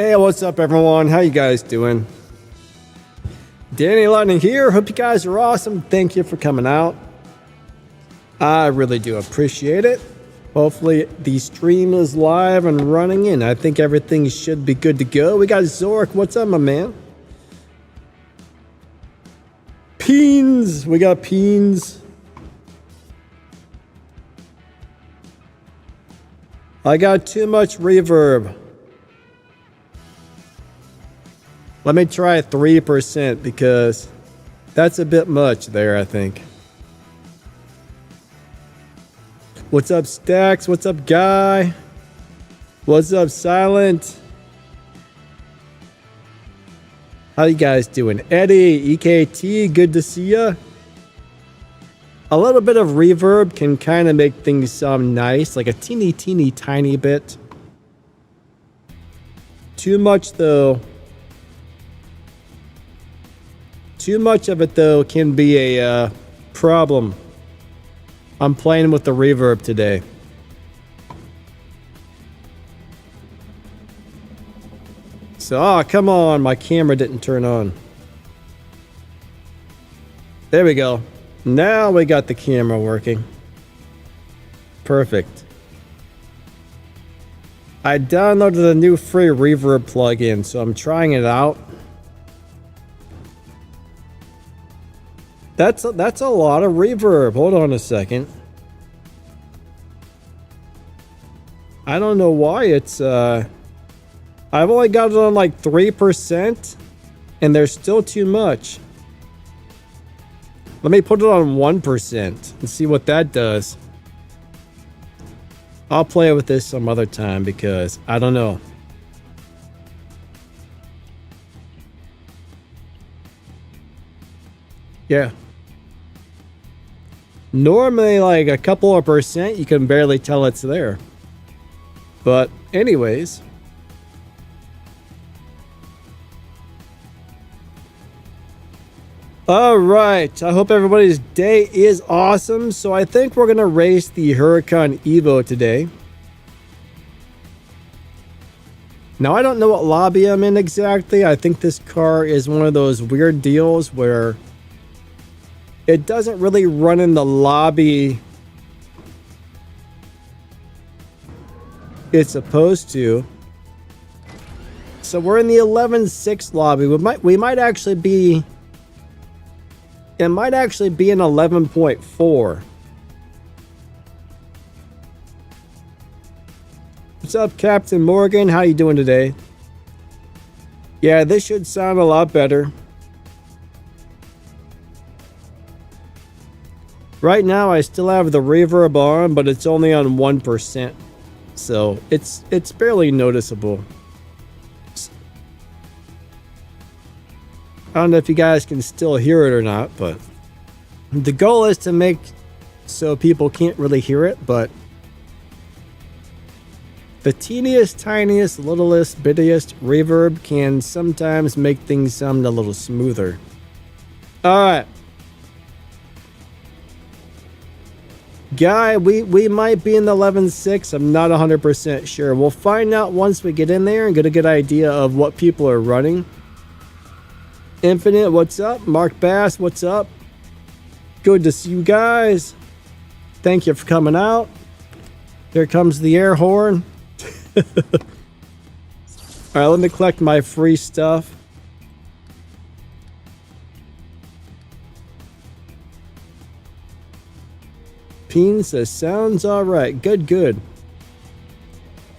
Hey, what's up everyone? How you guys doing? Danny Lightning here. Hope you guys are awesome. Thank you for coming out. I really do appreciate it. Hopefully the stream is live and running and I think everything should be good to go. We got Zork. What's up, my man? Peens. We got Peens. I got too much reverb. Let me try 3% because that's a bit much there, I think. What's up, Stacks? What's up, Guy? What's up, Silent? How you guys doing? Eddie, EKT, good to see ya. A little bit of reverb can kind of make things sound nice, like a teeny tiny bit. Too much though. Too much of it though can be a problem. I'm playing with the reverb today. So, come on, my camera didn't turn on. There we go. Now we got the camera working. Perfect. I downloaded a new free reverb plugin, so I'm trying it out. That's a lot of reverb. Hold on a second. I don't know why it's I've only got it on like 3% and there's still too much. Let me put it on 1% and see what that does. I'll play with this some other time because I don't know. Yeah. Normally, like a couple of percent, you can barely tell it's there. But anyways. All right. I hope everybody's day is awesome. So I think we're going to race the Huracan Evo today. Now, I don't know what lobby I'm in exactly. I think this car is one of those weird deals where it doesn't really run in the lobby it's supposed to. So we're in the 11.6 lobby. We might actually be. It might actually be an 11.4. What's up, Captain Morgan? How you doing today? Yeah, this should sound a lot better. Right now, I still have the reverb on, but it's only on 1%. So it's barely noticeable. I don't know if you guys can still hear it or not, but the goal is to make so people can't really hear it, but the teeniest, tiniest, littlest, bittiest reverb can sometimes make things sound a little smoother. All right. Guy, we might be in the 11.6. I'm not 100% sure. We'll find out once we get in there and get a good idea of what people are running. Infinite, what's up? Mark Bass, what's up? Good to see you guys. Thank you for coming out. Here comes the air horn. All right, let me collect my free stuff. Peen says, sounds alright. Good.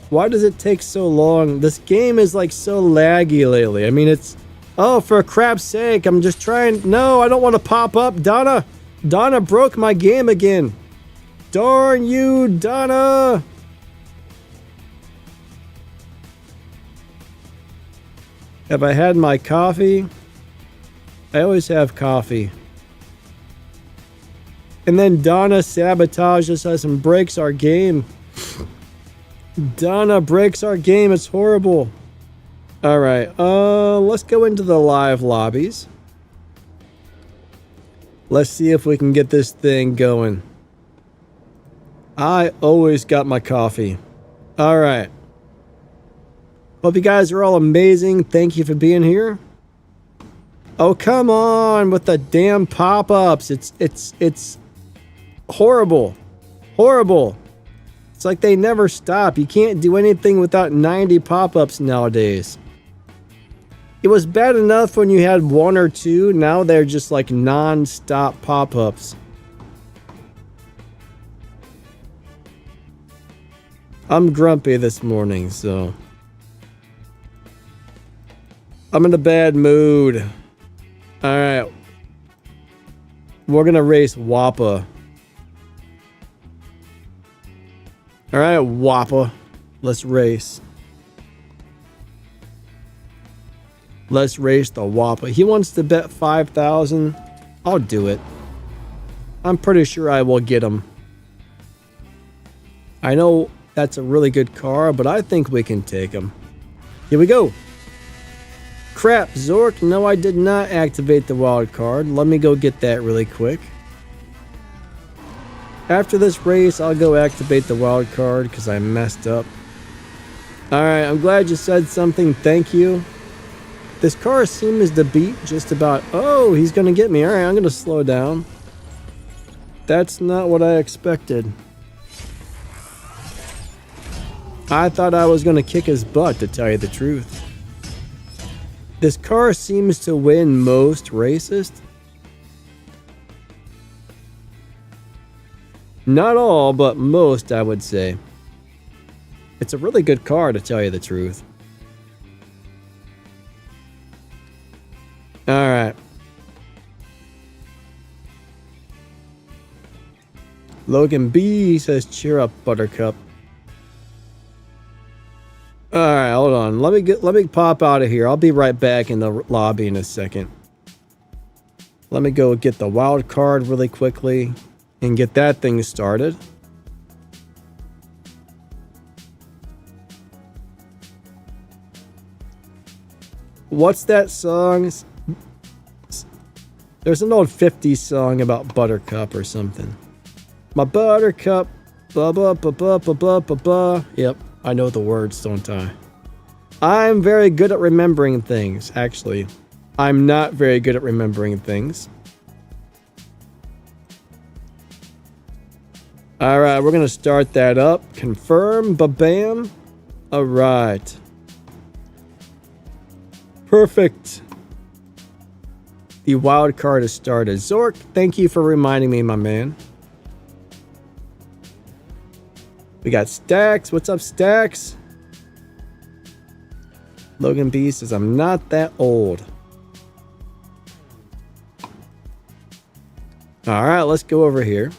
Why does it take so long? This game is like so laggy lately. I mean, it's... Oh, for crap's sake, I'm just trying... No, I don't want to pop up. Donna broke my game again. Darn you, Donna. Have I had my coffee? I always have coffee. And then Donna sabotages us and breaks our game. Donna breaks our game. It's horrible. All right. Let's go into the live lobbies. Let's see if we can get this thing going. I always got my coffee. All right. Hope you guys are all amazing. Thank you for being here. Oh, come on with the damn pop-ups. It's horrible. Horrible. It's like they never stop. You can't do anything without 90 pop-ups nowadays. It was bad enough when you had 1 or 2. Now they're just like non-stop pop-ups. I'm grumpy this morning, so I'm in a bad mood. Alright. We're gonna race Wappa. Alright, Wappa. Let's race. Let's race the Wappa. He wants to bet 5,000. I'll do it. I'm pretty sure I will get him. I know that's a really good car, but I think we can take him. Here we go. Crap, Zork. No, I did not activate the wild card. Let me go get that really quick. After this race, I'll go activate the wild card because I messed up. Alright, I'm glad you said something. Thank you. This car seems to beat just about... Oh, he's going to get me. Alright, I'm going to slow down. That's not what I expected. I thought I was going to kick his butt, to tell you the truth. This car seems to win most races. Not all, but most, I would say. It's a really good car, to tell you the truth. Alright. Logan B says, cheer up, Buttercup. Alright, hold on. Let me pop out of here. I'll be right back in the lobby in a second. Let me go get the wild card really quickly and get that thing started. What's that song? There's an old 50s song about Buttercup or something. My Buttercup, ba ba ba ba ba ba ba ba. Yep. I know the words, don't I? I'm very good at remembering things, actually. I'm not very good at remembering things. Alright, we're going to start that up. Confirm, ba-bam. Alright. Perfect. The wild card has started. Zork, thank you for reminding me, my man. We got Stacks. What's up, Stacks? Logan B says, I'm not that old. Alright, let's go over here.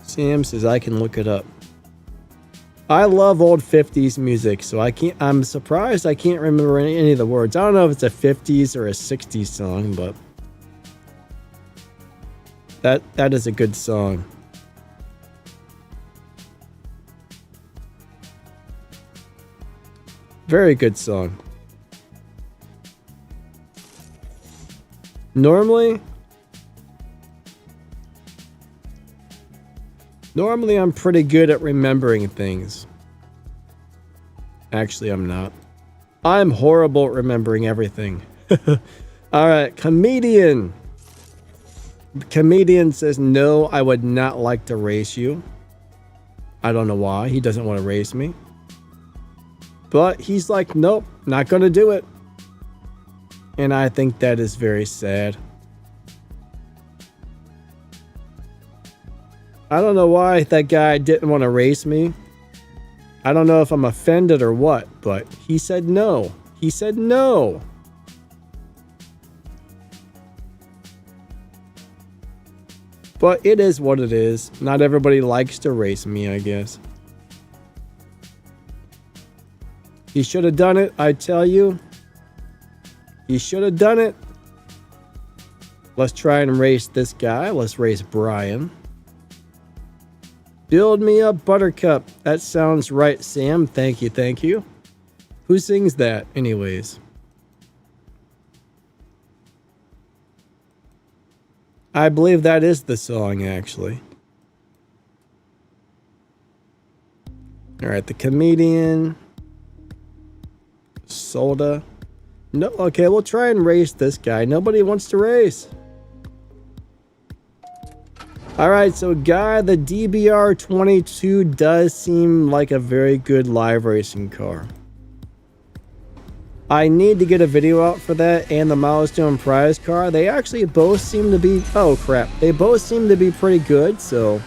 Sam says, I can look it up. I love old 50s music, so I'm surprised I can't remember any of the words. I don't know if it's a 50s or a 60s song, but that is a good song. Very good song. Normally I'm pretty good at remembering things. Actually, I'm not. I'm horrible at remembering everything. Alright, Comedian. Comedian says, no, I would not like to race you. I don't know why. He doesn't want to race me. But he's like, nope, not going to do it. And I think that is very sad. I don't know why that guy didn't want to race me. I don't know if I'm offended or what, but he said no. He said no. But it is what it is. Not everybody likes to race me, I guess. He should have done it, I tell you. He should have done it. Let's try and race this guy. Let's race Brian. Build me up, Buttercup. That sounds right, Sam. Thank you, thank you. Who sings that, anyways? I believe that is the song, actually. Alright, the comedian. Soda. No, okay, we'll try and race this guy. Nobody wants to race. Alright, so Guy, the DBR22 does seem like a very good live racing car. I need to get a video out for that and the milestone prize car. They actually both seem to be... Oh, crap. They both seem to be pretty good, so...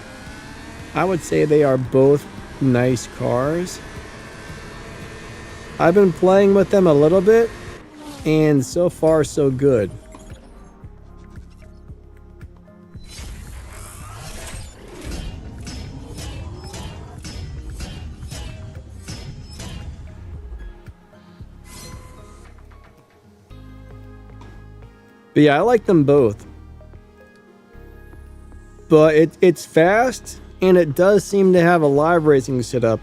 I would say they are both nice cars. I've been playing with them a little bit, and so far, so good. But yeah, I like them both. But it's fast, and it does seem to have a live racing setup.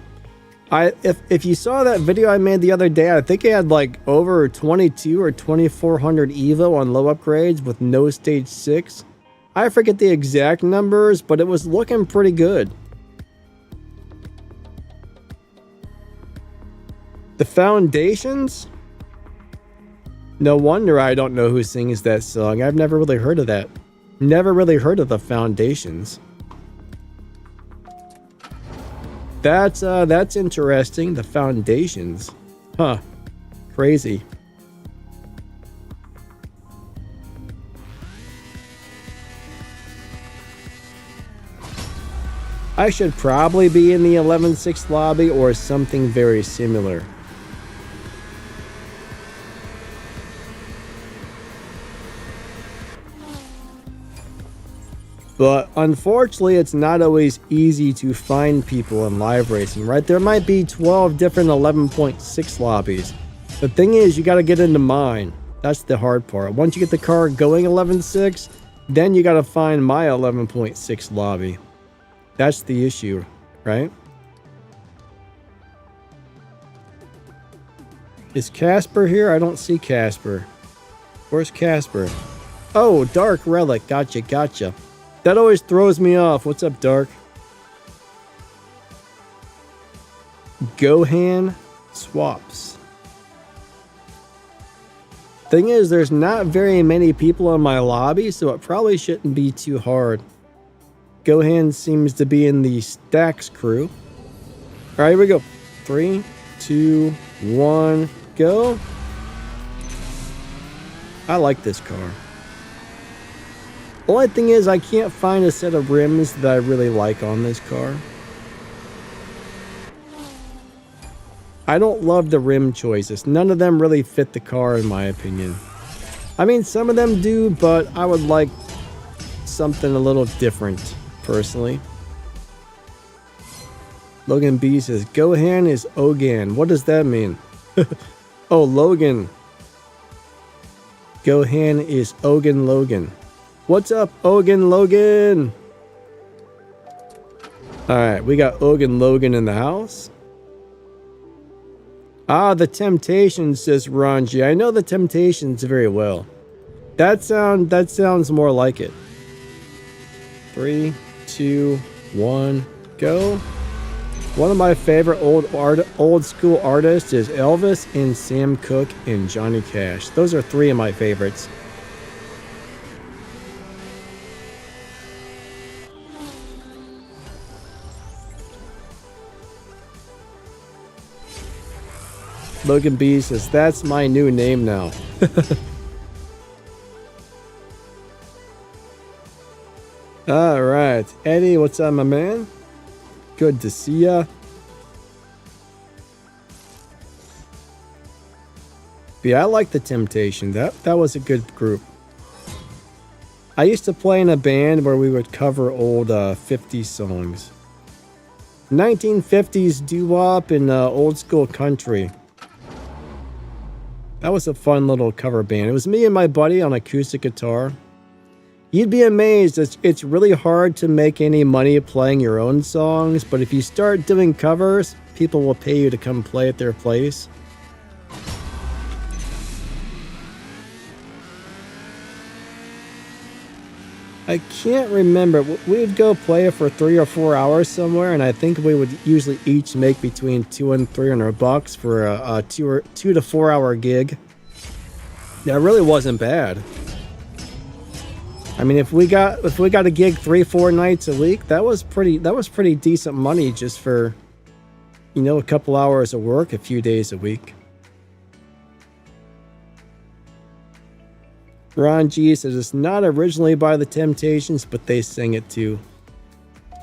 If you saw that video I made the other day, I think it had like over 22 or 2400 Evo on low upgrades with no stage 6. I forget the exact numbers, but it was looking pretty good. The Foundations? No wonder I don't know who sings that song. I've never really heard of that. Never really heard of the Foundations. That's interesting. The Foundations. Huh. Crazy. I should probably be in the 11-6 lobby or something very similar. But unfortunately, it's not always easy to find people in live racing, right? There might be 12 different 11.6 lobbies. The thing is, you got to get into mine. That's the hard part. Once you get the car going 11.6, then you got to find my 11.6 lobby. That's the issue, right? Is Casper here? I don't see Casper. Where's Casper? Oh, Dark Relic. Gotcha, gotcha. That always throws me off. What's up, Dark? Gohan swaps. Thing is, there's not very many people in my lobby, so it probably shouldn't be too hard. Gohan seems to be in the Stacks crew. All right, here we go. 3, 2, 1, go. I like this car. Only thing is, I can't find a set of rims that I really like on this car. I don't love the rim choices. None of them really fit the car, in my opinion. I mean, some of them do, but I would like something a little different, personally. Logan B says, Gohan is Ogan. What does that mean? Oh, Logan. Gohan is Ogan Logan. What's up, Ogan Logan? Alright, we got Ogan Logan in the house. Ah, the Temptations, says Ranji. I know the Temptations very well. That sounds more like it. 3, 2, 1, go. One of my favorite old school artists is Elvis and Sam Cooke and Johnny Cash. Those are 3 of my favorites. Logan B says, that's my new name now. Alright. Eddie, what's up, my man? Good to see ya. But yeah, I like the Temptation. That was a good group. I used to play in a band where we would cover old 50s songs. 1950s doo-wop and old school country. That was a fun little cover band. It was me and my buddy on acoustic guitar. You'd be amazed. It's really hard to make any money playing your own songs, but if you start doing covers, people will pay you to come play at their place. I can't remember. We would go play it for 3 or 4 hours somewhere, and I think we would usually each make between $200 and $300 for a 2 to 4 hour gig. That really wasn't bad. I mean, if we got a gig 3-4 nights a week, that was pretty decent money just for, you know, a couple hours of work, a few days a week. Ron G says it's not originally by the Temptations, but they sing it too.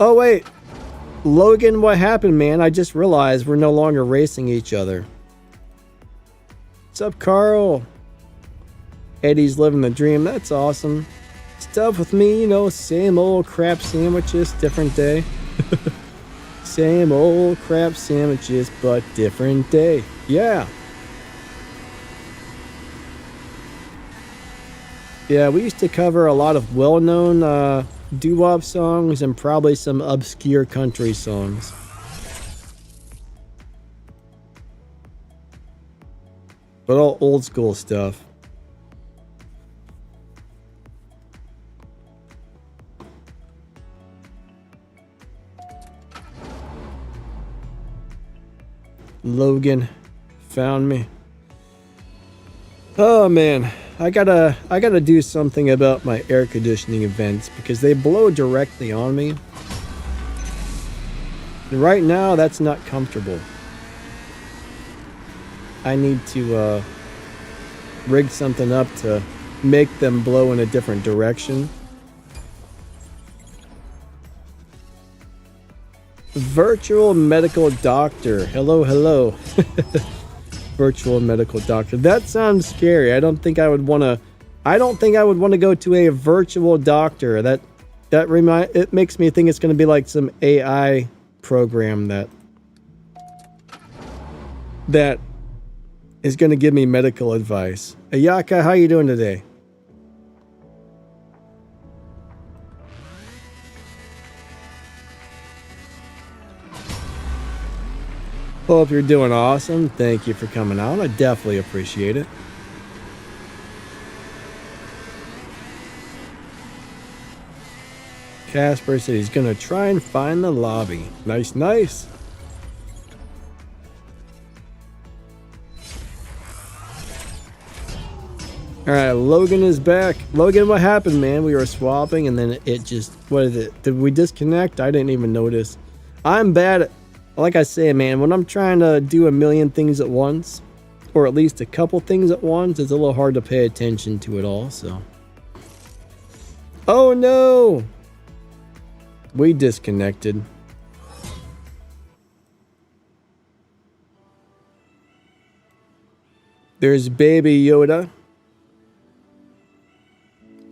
Oh wait, Logan, what happened, man? I just realized we're no longer racing each other. What's up, Carl? Eddie's living the dream. That's awesome. Stuff with me, you know, same old crap sandwiches, different day. Same old crap sandwiches, but different day. Yeah. Yeah, we used to cover a lot of well-known doo-wop songs and probably some obscure country songs. But all old school stuff. Logan found me. Oh man, I gotta do something about my air conditioning vents because they blow directly on me. And right now, that's not comfortable. I need to rig something up to make them blow in a different direction. Virtual medical doctor. Hello, hello. Virtual medical doctor. That sounds scary. I don't think I would want to go to a virtual doctor. It makes me think it's going to be like some AI program that is going to give me medical advice. Ayaka, how you doing today? Hope you're doing awesome. Thank you for coming out. I definitely appreciate it. Casper said he's gonna try and find the lobby. Nice, nice. Alright, Logan is back. Logan, what happened, man? We were swapping and then it just... What is it? Did we disconnect? I didn't even notice. I'm bad at... Like I say, man, when I'm trying to do a million things at once, or at least a couple things at once, it's a little hard to pay attention to it all, so... Oh no! We disconnected. There's Baby Yoda.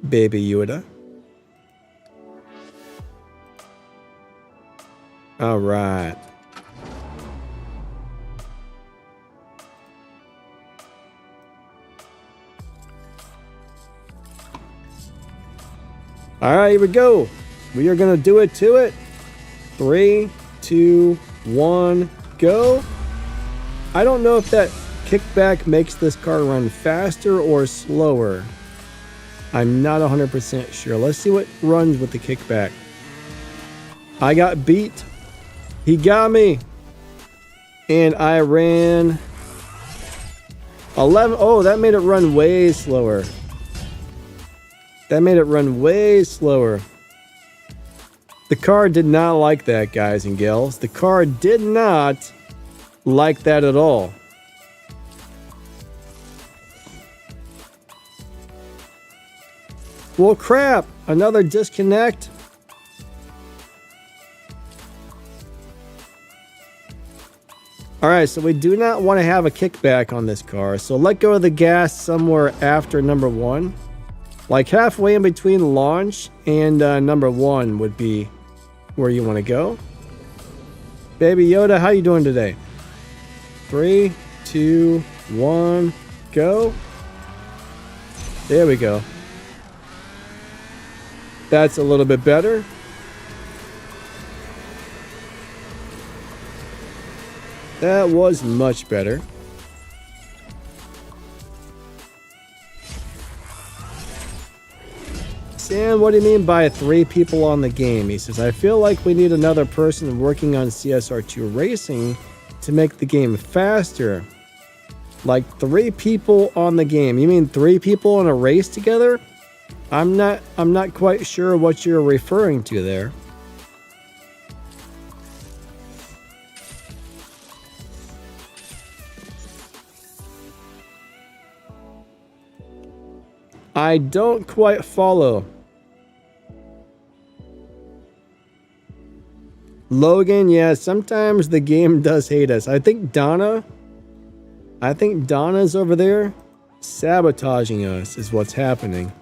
Baby Yoda. All right. All right, here we go. We are going to do it to it. 3, 2, 1, go. I don't know if that kickback makes this car run faster or slower. I'm not 100% sure. Let's see what runs with the kickback. I got beat. He got me. And I ran 11. Oh, that made it run way slower. That made it run way slower. The car did not like that, guys and gals. The car did not like that at all. Well, crap. Another disconnect. Alright, so we do not want to have a kickback on this car. So let go of the gas somewhere after number 1. Like halfway in between launch and number 1 would be where you want to go. Baby Yoda, how you doing today? 3, 2, 1, go. There we go. That's a little bit better. That was much better. Dan, what do you mean by 3 people on the game? He says, I feel like we need another person working on CSR2 racing to make the game faster. Like 3 people on the game. You mean 3 people in a race together? I'm not quite sure what you're referring to there. I don't quite follow. Logan, yeah, sometimes the game does hate us. I think Donna's over there sabotaging us is what's happening.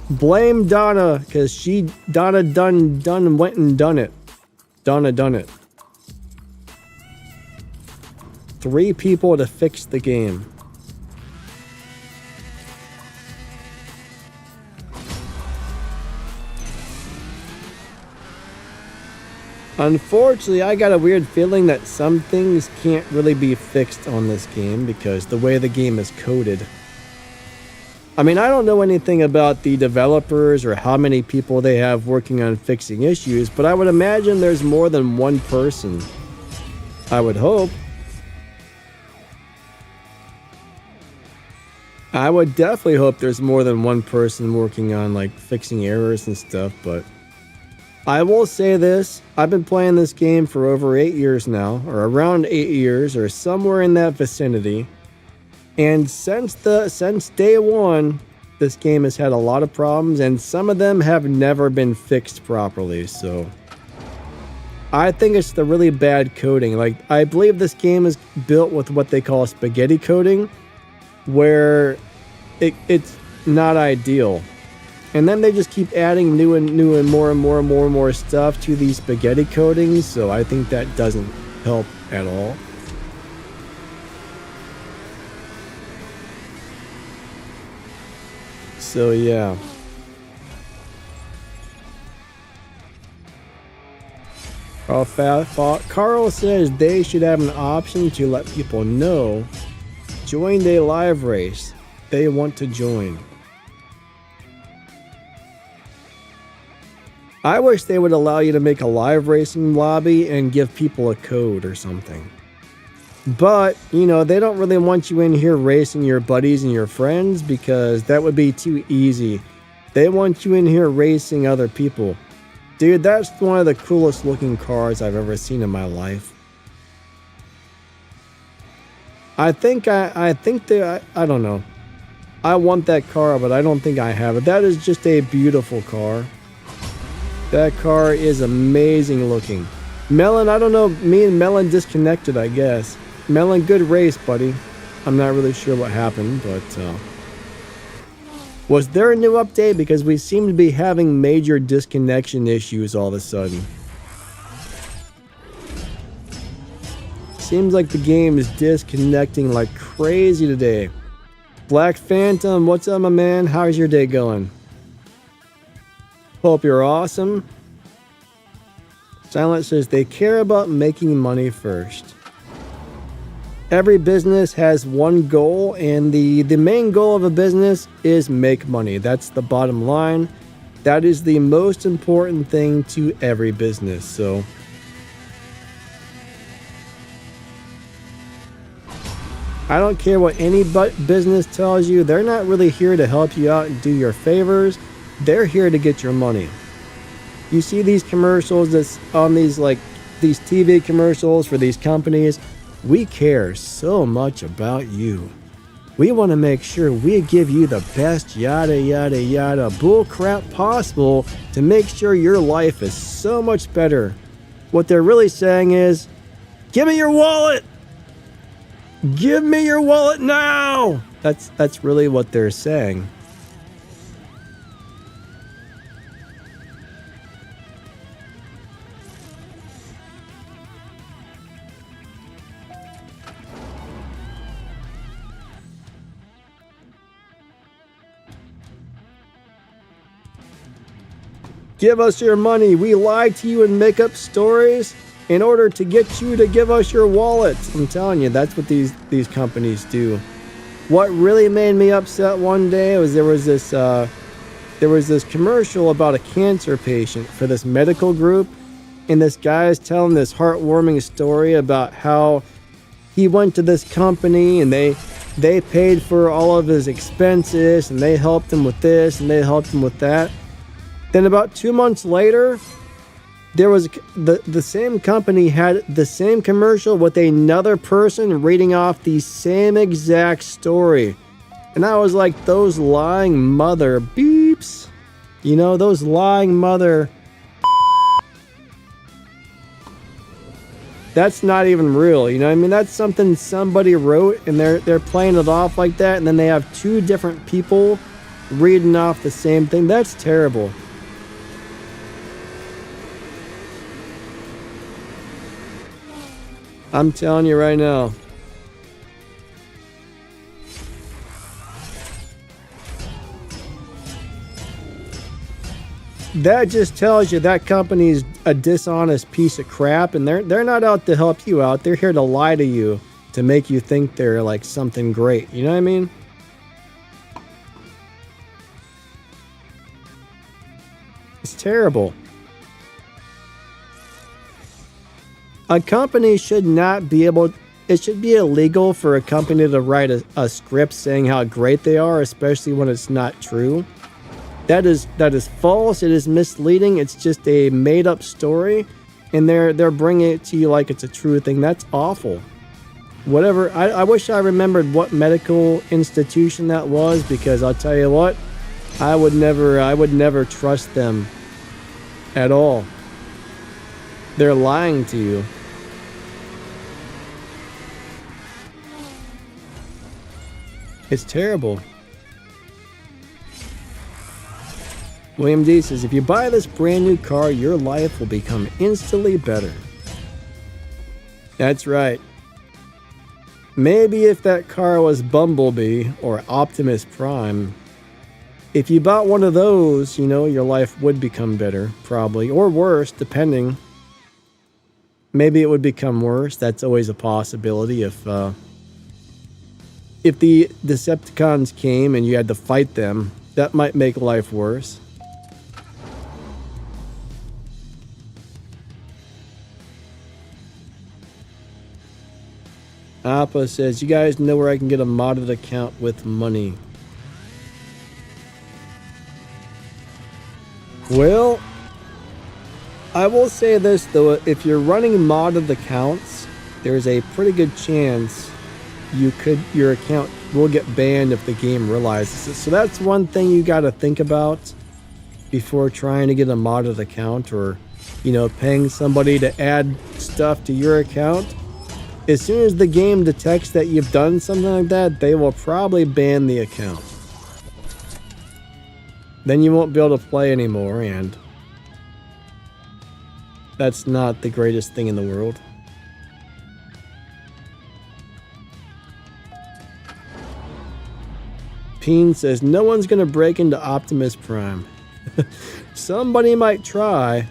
Blame Donna, because Donna done went and done it. Donna done it. 3 people to fix the game. Unfortunately, I got a weird feeling that some things can't really be fixed on this game because the way the game is coded. I mean, I don't know anything about the developers or how many people they have working on fixing issues, but I would imagine there's more than one person. I would hope. I would definitely hope there's more than one person working on like fixing errors and stuff, but I will say this, I've been playing this game for over 8 years now, or around 8 years, or somewhere in that vicinity. And since day one, this game has had a lot of problems, and some of them have never been fixed properly, so I think it's the really bad coding. Like, I believe this game is built with what they call spaghetti coding, where it's not ideal. And then they just keep adding new and more stuff to these spaghetti codings, so I think that doesn't help at all. So yeah. Carl says they should have an option to let people know join a live race they want to join. I wish they would allow you to make a live racing lobby and give people a code or something. But, you know, they don't really want you in here racing your buddies and your friends because that would be too easy. They want you in here racing other people. Dude, that's one of the coolest looking cars I've ever seen in my life. I don't know. I want that car, but I don't think I have it. That is just a beautiful car. That car is amazing looking. Melon, I don't know. Me and Melon disconnected, I guess. Melon, good race, buddy. I'm not really sure what happened, but was there a new update? Because we seem to be having major disconnection issues all of a sudden. Seems like the game is disconnecting like crazy today. Black Phantom, what's up, my man? How's your day going? Hope you're awesome. Silent says they care about making money first. Every business has one goal, and the main goal of a business is make money. That's the bottom line. That is the most important thing to every business. So I don't care what any business tells you. They're not really here to help you out and do your favors. They're here to get your money. You see these commercials that's on these TV commercials for these companies. We care so much about you. We want to make sure we give you the best yada yada yada bullcrap possible to make sure your life is so much better. What they're really saying is, give me your wallet. Give me your wallet now. That's really what they're saying. Give us your money. We lie to you and make up stories in order to get you to give us your wallet. I'm telling you, that's what these companies do. What really made me upset one day was there was this there was this commercial about a cancer patient for this medical group, and this guy is telling this heartwarming story about how he went to this company and they paid for all of his expenses and they helped him with this and they helped him with that. Then about 2 months later, there was the same company had the same commercial with another person reading off the same exact story. And I was like, those lying mother beeps. You know, those lying mother. That's not even real, you know what I mean? That's something somebody wrote and they're playing it off like that, and then they have two different people reading off the same thing. That's terrible. I'm telling you right now. That just tells you that company's a dishonest piece of crap, and they're not out to help you out. They're here to lie to you, to make you think they're like something great. You know what I mean? It's terrible. A company should not be able, it should be illegal for a company to write a script saying how great they are, especially when it's not true. That is false. It is misleading. It's just a made up story, and they're bringing it to you like it's a true thing. That's awful. Whatever. I wish I remembered what medical institution that was, because I'll tell you what, I would never trust them at all. They're lying to you. It's terrible. William D says, if you buy this brand new car, your life will become instantly better. That's right. Maybe if that car was Bumblebee or Optimus Prime, if you bought one of those, you know, your life would become better, probably, or worse, depending. Maybe it would become worse. That's always a possibility. If the Decepticons came and you had to fight them, that might make life worse. Appa says, you guys know where I can get a modded account with money. Well, I will say this though, if you're running modded accounts, there's a pretty good chance your account will get banned if the game realizes it. So that's one thing you got to think about before trying to get a modded account, or, you know, paying somebody to add stuff to your account. As soon as the game detects that you've done something like that, they will probably ban the account. Then you won't be able to play anymore, and that's not the greatest thing in the world. Peen says, no one's going to break into Optimus Prime. Somebody might try,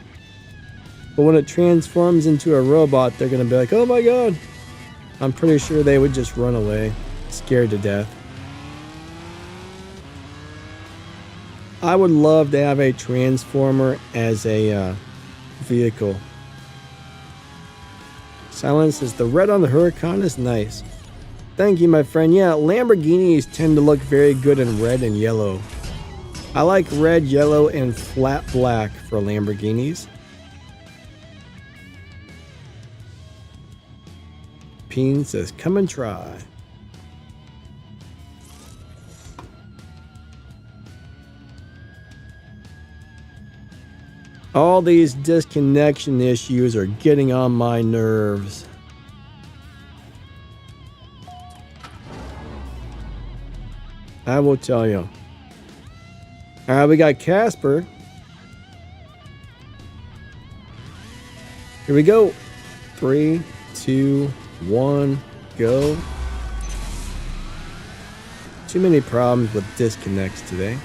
but when it transforms into a robot, they're going to be like, oh my god. I'm pretty sure they would just run away, scared to death. I would love to have a Transformer as a vehicle. Silence says, the red on the Huracan is nice. Thank you, my friend. Yeah, Lamborghinis tend to look very good in red and yellow. I like red, yellow, and flat black for Lamborghinis. Peen says, come and try. All these disconnection issues are getting on my nerves. I will tell you. Alright, we got Casper. Here we go. 3, 2, 1, go. Too many problems with disconnects today.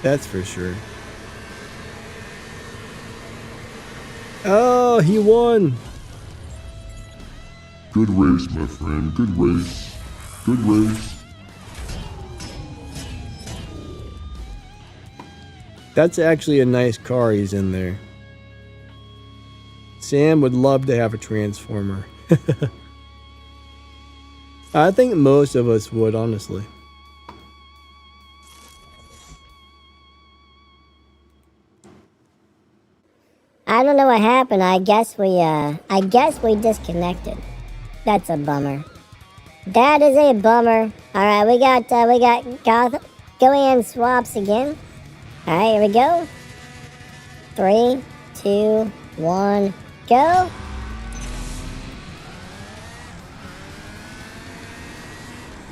That's for sure. Oh, he won. Good race, my friend. Good race. Good race. That's actually a nice car he's in there. Sam would love to have a Transformer. I think most of us would, honestly. I don't know what happened. I guess we disconnected. That's a bummer. That is a bummer. All right, we got go-in swaps again. All right, here we go. 3, 2, 1, go.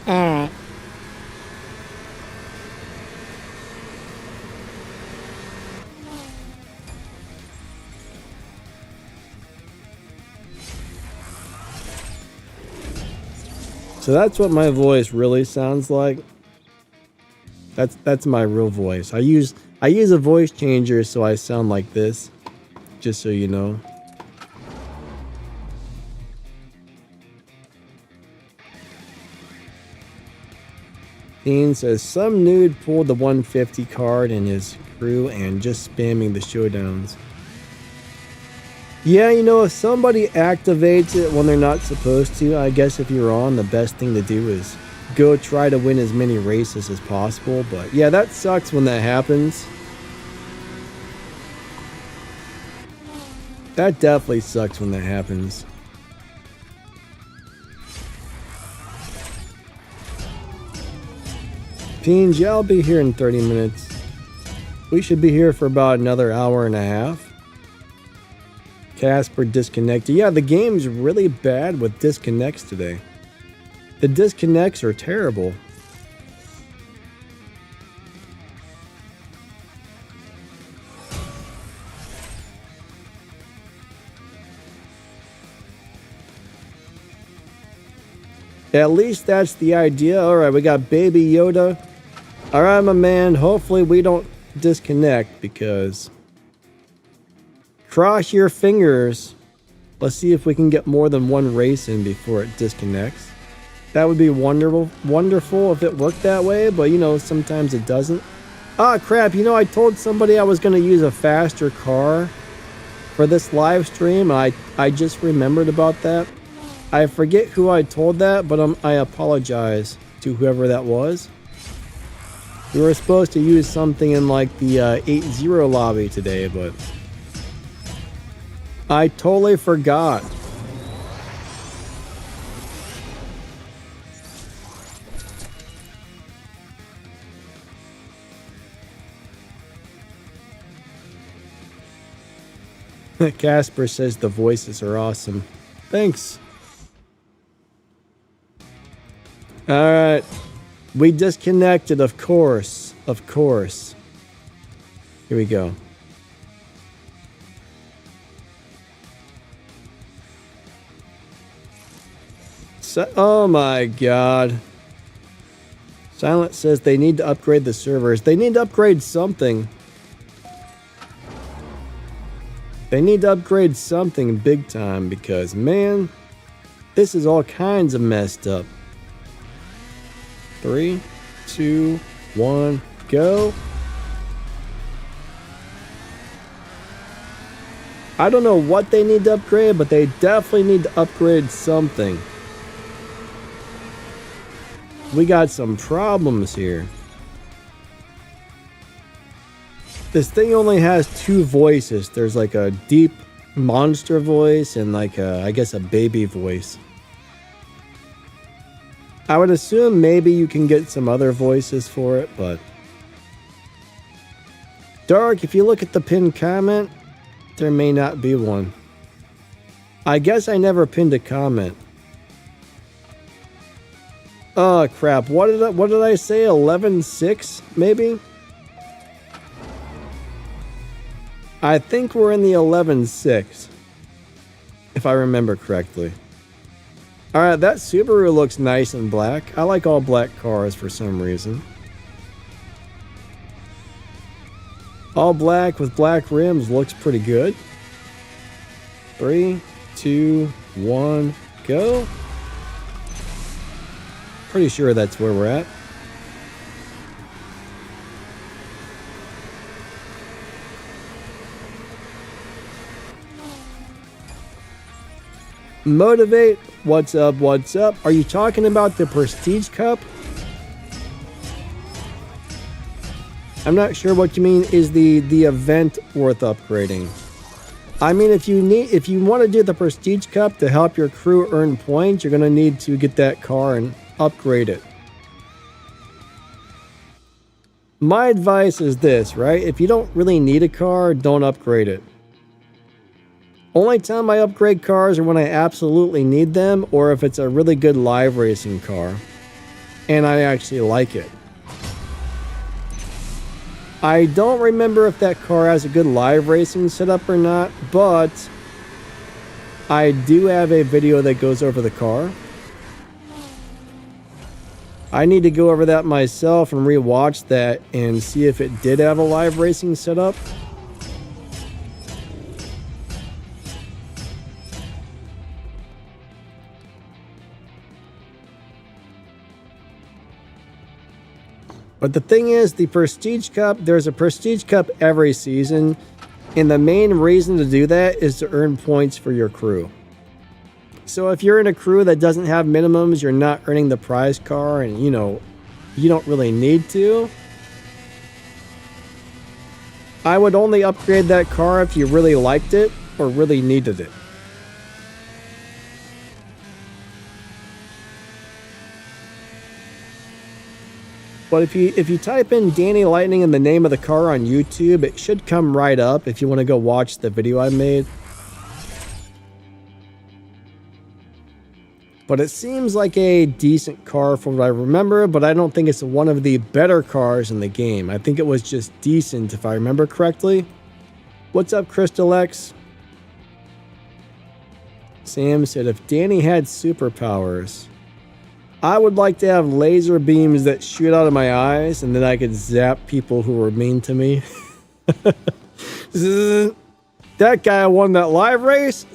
All right. So that's what my voice really sounds like. That's my real voice. I use a voice changer so I sound like this, just so you know. Dean says some nude pulled the 150 card in his crew and just spamming the showdowns. Yeah, you know, if somebody activates it when they're not supposed to, I guess if you're on, the best thing to do is go try to win as many races as possible. But yeah, that sucks when that happens. That definitely sucks when that happens. Teens, yeah, I'll be here in 30 minutes. We should be here for about another hour and a half. Casper disconnected. Yeah, the game's really bad with disconnects today. The disconnects are terrible. At least that's the idea. Alright, we got Baby Yoda. Alright, my man. Hopefully we don't disconnect because... Cross your fingers. Let's see if we can get more than one race in before it disconnects. That would be wonderful if it worked that way, but you know, sometimes it doesn't. Ah, crap, you know, I told somebody I was going to use a faster car for this live stream. I just remembered about that. I forget who I told that, but I apologize to whoever that was. We were supposed to use something in like the 8-0 lobby today, but... I totally forgot. Casper says the voices are awesome. Thanks. Alright. We disconnected, of course. Of course. Here we go. Oh my god. Silent says they need to upgrade the servers. They need to upgrade something. They need to upgrade something big time because, man, this is all kinds of messed up. 3, 2, 1, go. I don't know what they need to upgrade, but they definitely need to upgrade something. We got some problems here. This thing only has 2 voices. There's like a deep monster voice and like a, I guess, a baby voice. I would assume maybe you can get some other voices for it, but... Dark, if you look at the pinned comment, there may not be one. I guess I never pinned a comment. Oh crap, what did I say? 11.6 maybe? I think we're in the 11.6 if I remember correctly. Alright, that Subaru looks nice and black. I like all black cars for some reason. All black with black rims looks pretty good. 3, 2, 1, go. Pretty sure that's where we're at. Motivate, what's up, what's up? Are you talking about the Prestige Cup? I'm not sure what you mean is the event worth upgrading. I mean, if you want to do the Prestige Cup to help your crew earn points, you're going to need to get that car and upgrade it. My advice is this, right? If you don't really need a car, don't upgrade it. Only time I upgrade cars are when I absolutely need them, or if it's a really good live racing car and I actually like it. I don't remember if that car has a good live racing setup or not, but I do have a video that goes over the car. I need to go over that myself and rewatch that and see if it did have a live racing setup. But the thing is, the Prestige Cup, there's a Prestige Cup every season, and the main reason to do that is to earn points for your crew. So if you're in a crew that doesn't have minimums, you're not earning the prize car, and you don't really need to. I would only upgrade that car if you really liked it or really needed it. But if you type in Danny Lightning in the name of the car on YouTube, it should come right up if you want to go watch the video I made. But it seems like a decent car from what I remember, but I don't think it's one of the better cars in the game. I think it was just decent if I remember correctly. What's up, Crystal X? Sam said, if Danny had superpowers, I would like to have laser beams that shoot out of my eyes, and then I could zap people who were mean to me. That guy won that live race.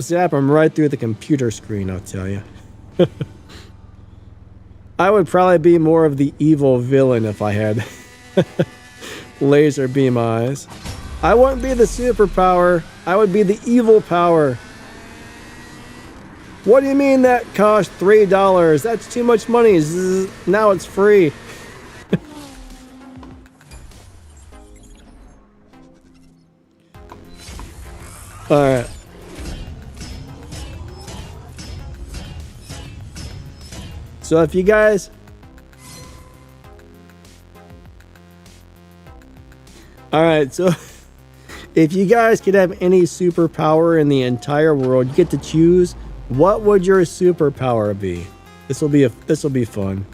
Zap him right through the computer screen, I'll tell you. I would probably be more of the evil villain if I had laser beam eyes. I wouldn't be the superpower. I would be the evil power. What do you mean that cost $3? That's too much money. Now it's free. Alright. So if you guys... Alright, so if you guys could have any superpower in the entire world, you get to choose, what would your superpower be? This will be fun.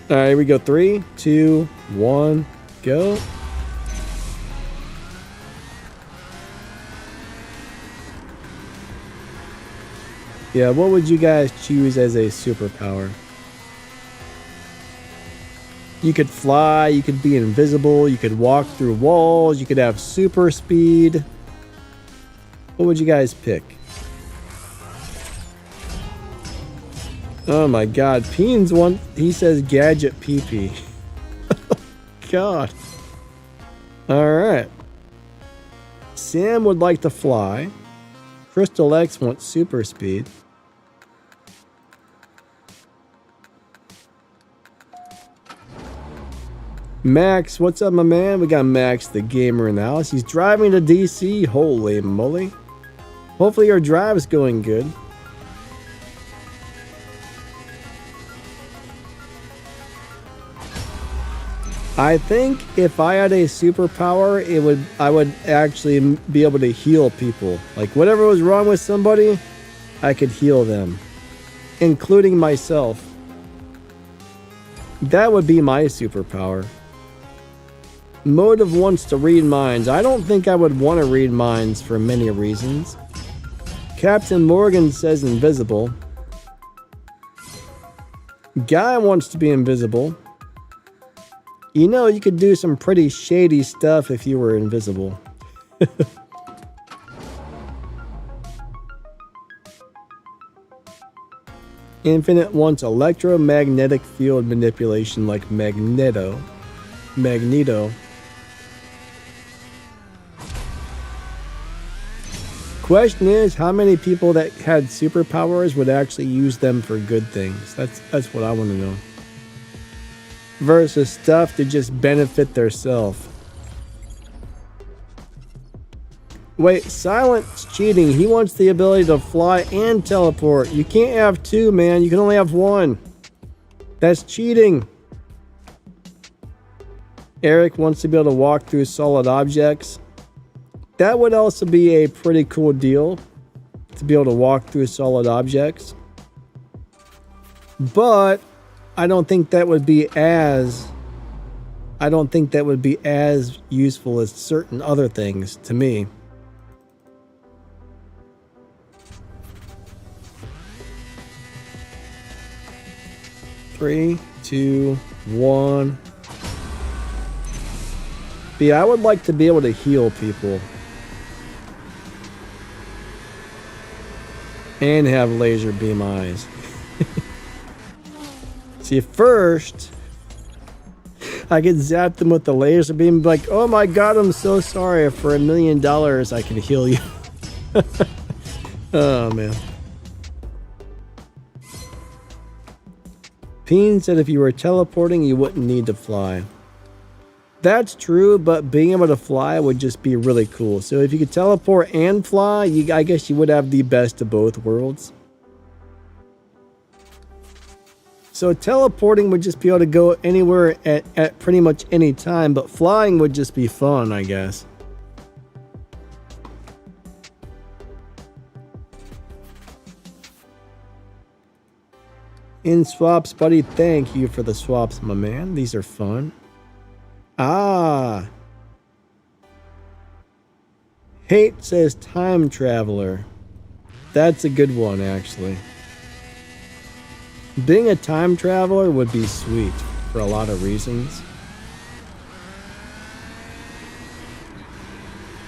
All right, here we go. 3, 2, 1, go. Yeah, what would you guys choose as a superpower? You could fly, you could be invisible, you could walk through walls, you could have super speed. What would you guys pick? Oh my god, Peens one, he says gadget PP. God. Alright. Sam would like to fly. Crystal X wants super speed. Max, what's up, my man? We got Max the Gamer in the house. He's driving to DC. Holy moly. Hopefully your drive's going good. I think if I had a superpower, I would actually be able to heal people. Like whatever was wrong with somebody, I could heal them, including myself. That would be my superpower. Motive wants to read minds. I don't think I would want to read minds for many reasons. Captain Morgan says invisible. Guy wants to be invisible. You know, you could do some pretty shady stuff if you were invisible. Infinite wants electromagnetic field manipulation like Magneto. question is, how many people that had superpowers would actually use them for good things? That's what I want to know. Versus stuff to just benefit theirself. Wait, Silent's cheating. He wants the ability to fly and teleport. You can't have two, man. You can only have one. That's cheating. Eric wants to be able to walk through solid objects. That would also be a pretty cool deal, to be able to walk through solid objects. But I don't think that would be as useful as certain other things to me. Three, two, one. But yeah, I would like to be able to heal people. And have laser beam eyes. See, first, I could zap them with the laser beam and be like, oh my god, I'm so sorry. For $1 million, I can heal you. Oh, man. Peen said if you were teleporting, you wouldn't need to fly. That's true, but being able to fly would just be really cool. So if you could teleport and fly, I guess you would have the best of both worlds. So teleporting would just be able to go anywhere at pretty much any time, but flying would just be fun, I guess. In swaps, buddy, thank you for the swaps, my man. These are fun. Ah. Hate says time traveler. That's a good one, actually. Being a time traveler would be sweet for a lot of reasons.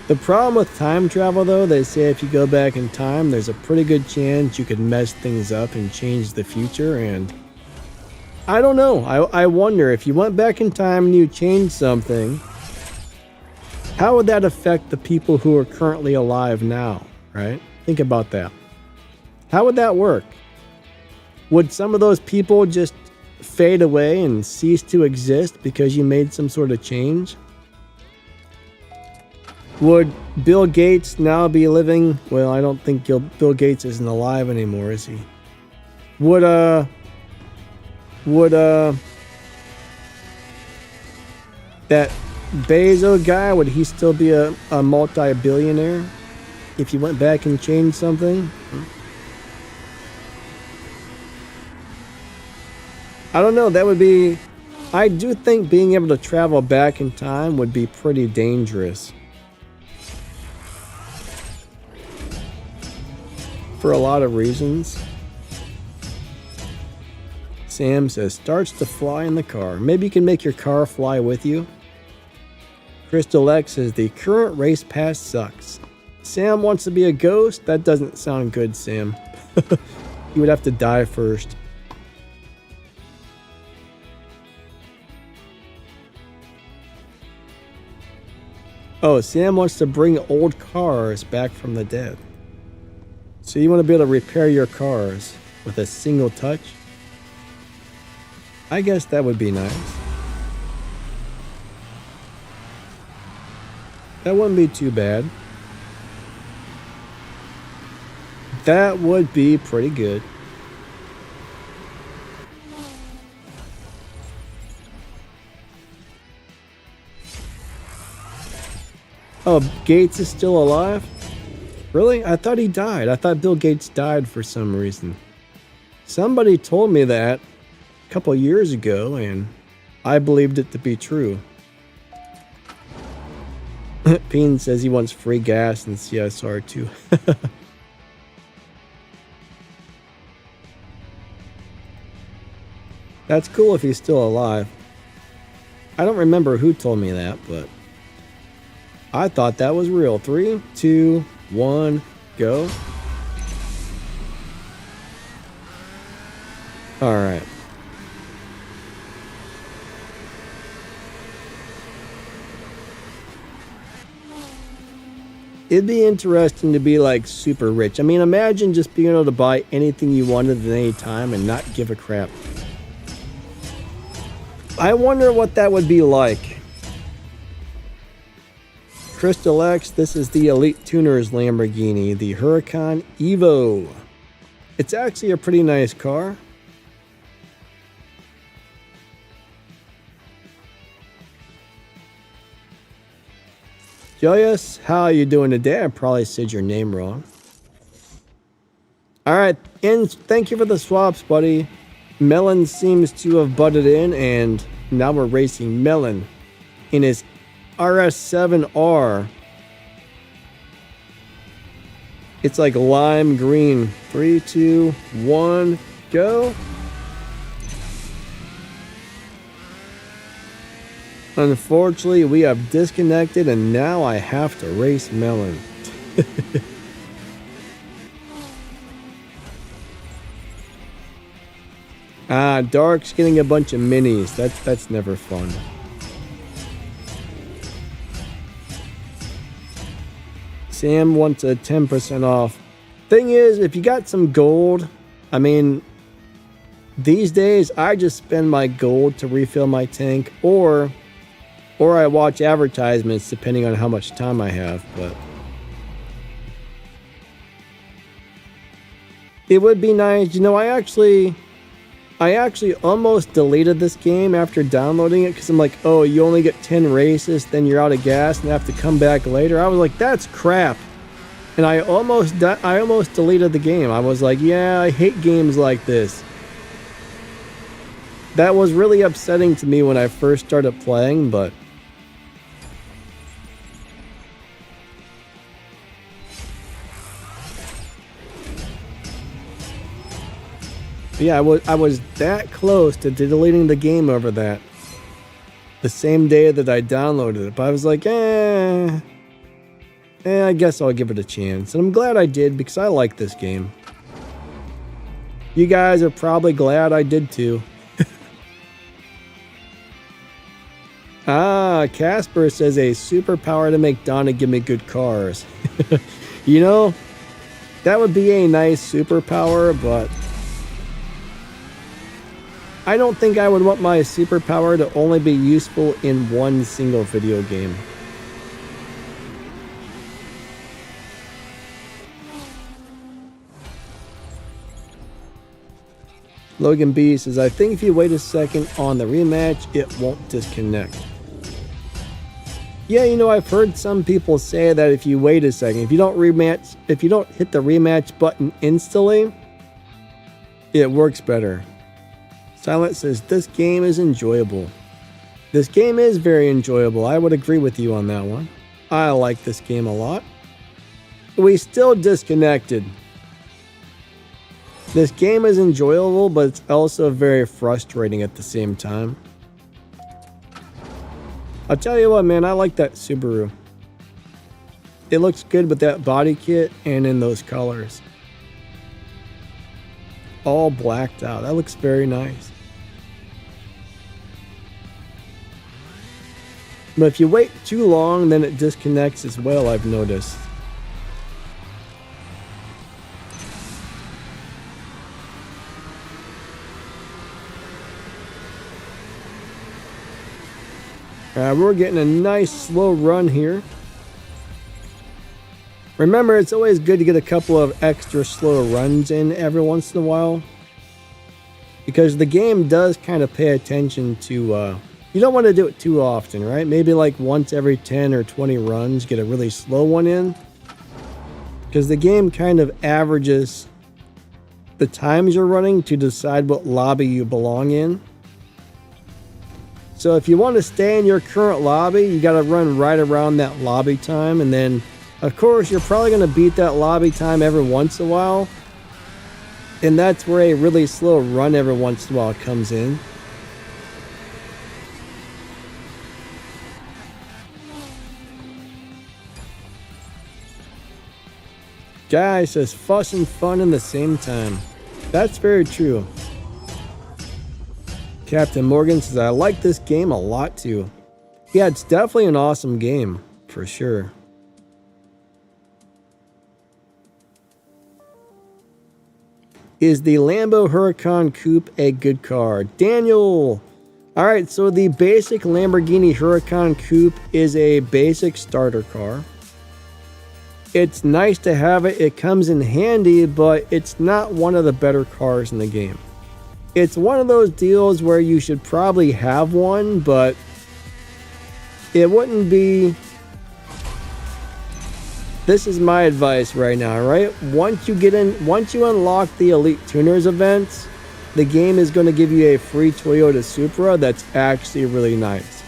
The problem with time travel, though, they say if you go back in time, there's a pretty good chance you could mess things up and change the future, and I don't know. I wonder, if you went back in time and you changed something, how would that affect the people who are currently alive now, right? Think about that. How would that work? Would some of those people just fade away and cease to exist because you made some sort of change? Would Bill Gates now be living? Well, I don't think Bill Gates isn't alive anymore, is he? Would that Bezos guy, would he still be a multi-billionaire if you went back and changed something? I don't know. That would be... I do think being able to travel back in time would be pretty dangerous. For a lot of reasons. Sam says, starts to fly in the car. Maybe you can make your car fly with you. Crystal X says, the current race pass sucks. Sam wants to be a ghost? That doesn't sound good, Sam. You would have to die first. Oh, Sam wants to bring old cars back from the dead. So you want to be able to repair your cars with a single touch? I guess that would be nice. That wouldn't be too bad. That would be pretty good. Oh, Gates is still alive? Really? I thought he died. I thought Bill Gates died for some reason. Somebody told me that a couple years ago, and I believed it to be true. Peen says he wants free gas in CSR2. That's cool if he's still alive. I don't remember who told me that, but I thought that was real. 3, 2, 1, go. All right. It'd be interesting to be like super rich. I mean, imagine just being able to buy anything you wanted at any time and not give a crap. I wonder what that would be like. Crystal X, this is the Elite Tuners Lamborghini, the Huracan Evo. It's actually a pretty nice car. Joyous, how are you doing today? I probably said your name wrong. Alright, and thank you for the swaps, buddy. Melon seems to have butted in, and now we're racing Melon in his RS7R. It's like lime green. 3, 2, 1, go. Unfortunately, we have disconnected, and now I have to race Melon. Dark's getting a bunch of minis. That's never fun. Sam wants a 10% off. Thing is, if you got some gold, I mean, these days I just spend my gold to refill my tank, or I watch advertisements depending on how much time I have, but it would be nice. You know, I actually almost deleted this game after downloading it because I'm like, oh, you only get 10 races, then you're out of gas and have to come back later. I was like, that's crap. And I almost deleted the game. I was like, yeah, I hate games like this. That was really upsetting to me when I first started playing, but yeah, I was that close to deleting the game over that. The same day that I downloaded it. But I was like, I guess I'll give it a chance. And I'm glad I did because I like this game. You guys are probably glad I did too. Casper says a superpower to make Donna give me good cars. You know, that would be a nice superpower, but I don't think I would want my superpower to only be useful in one single video game. Logan B says, I think if you wait a second on the rematch, it won't disconnect. Yeah, you know, I've heard some people say that if you wait a second, if you don't hit the rematch button instantly, it works better. Silent says, this game is enjoyable. This game is very enjoyable. I would agree with you on that one. I like this game a lot. We still disconnected. This game is enjoyable, but it's also very frustrating at the same time. I'll tell you what, man, I like that Subaru. It looks good with that body kit and in those colors. All blacked out. That looks very nice. But if you wait too long, then it disconnects as well, I've noticed. We're getting a nice slow run here. Remember, it's always good to get a couple of extra slow runs in every once in a while, because the game does kind of pay attention to you don't want to do it too often, right? Maybe like once every 10 or 20 runs, get a really slow one in, because the game kind of averages the times you're running to decide what lobby you belong in. So if you want to stay in your current lobby, you got to run right around that lobby time. And then, of course, you're probably going to beat that lobby time every once in a while. And that's where a really slow run every once in a while comes in. Guy says fuss and fun in the same time. That's very true. Captain Morgan says, I like this game a lot too. Yeah, it's definitely an awesome game, for sure. Is the Lambo Huracan Coupe a good car? Daniel! Alright, so the basic Lamborghini Huracan Coupe is a basic starter car. It's nice to have it, it comes in handy, but it's not one of the better cars in the game. It's one of those deals where you should probably have one, but it wouldn't be... This is my advice right now, right? Once you unlock the Elite Tuners events, the game is going to give you a free Toyota Supra that's actually really nice.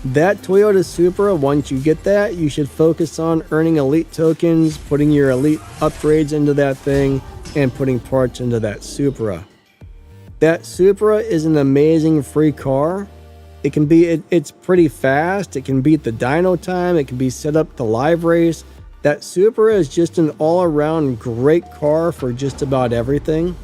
That Toyota Supra, once you get that, you should focus on earning Elite tokens, putting your Elite upgrades into that thing, and putting parts into that Supra. That Supra is an amazing free car. It's pretty fast, it can beat the dyno time, it can be set up to live race. That Supra is just an all-around great car for just about everything.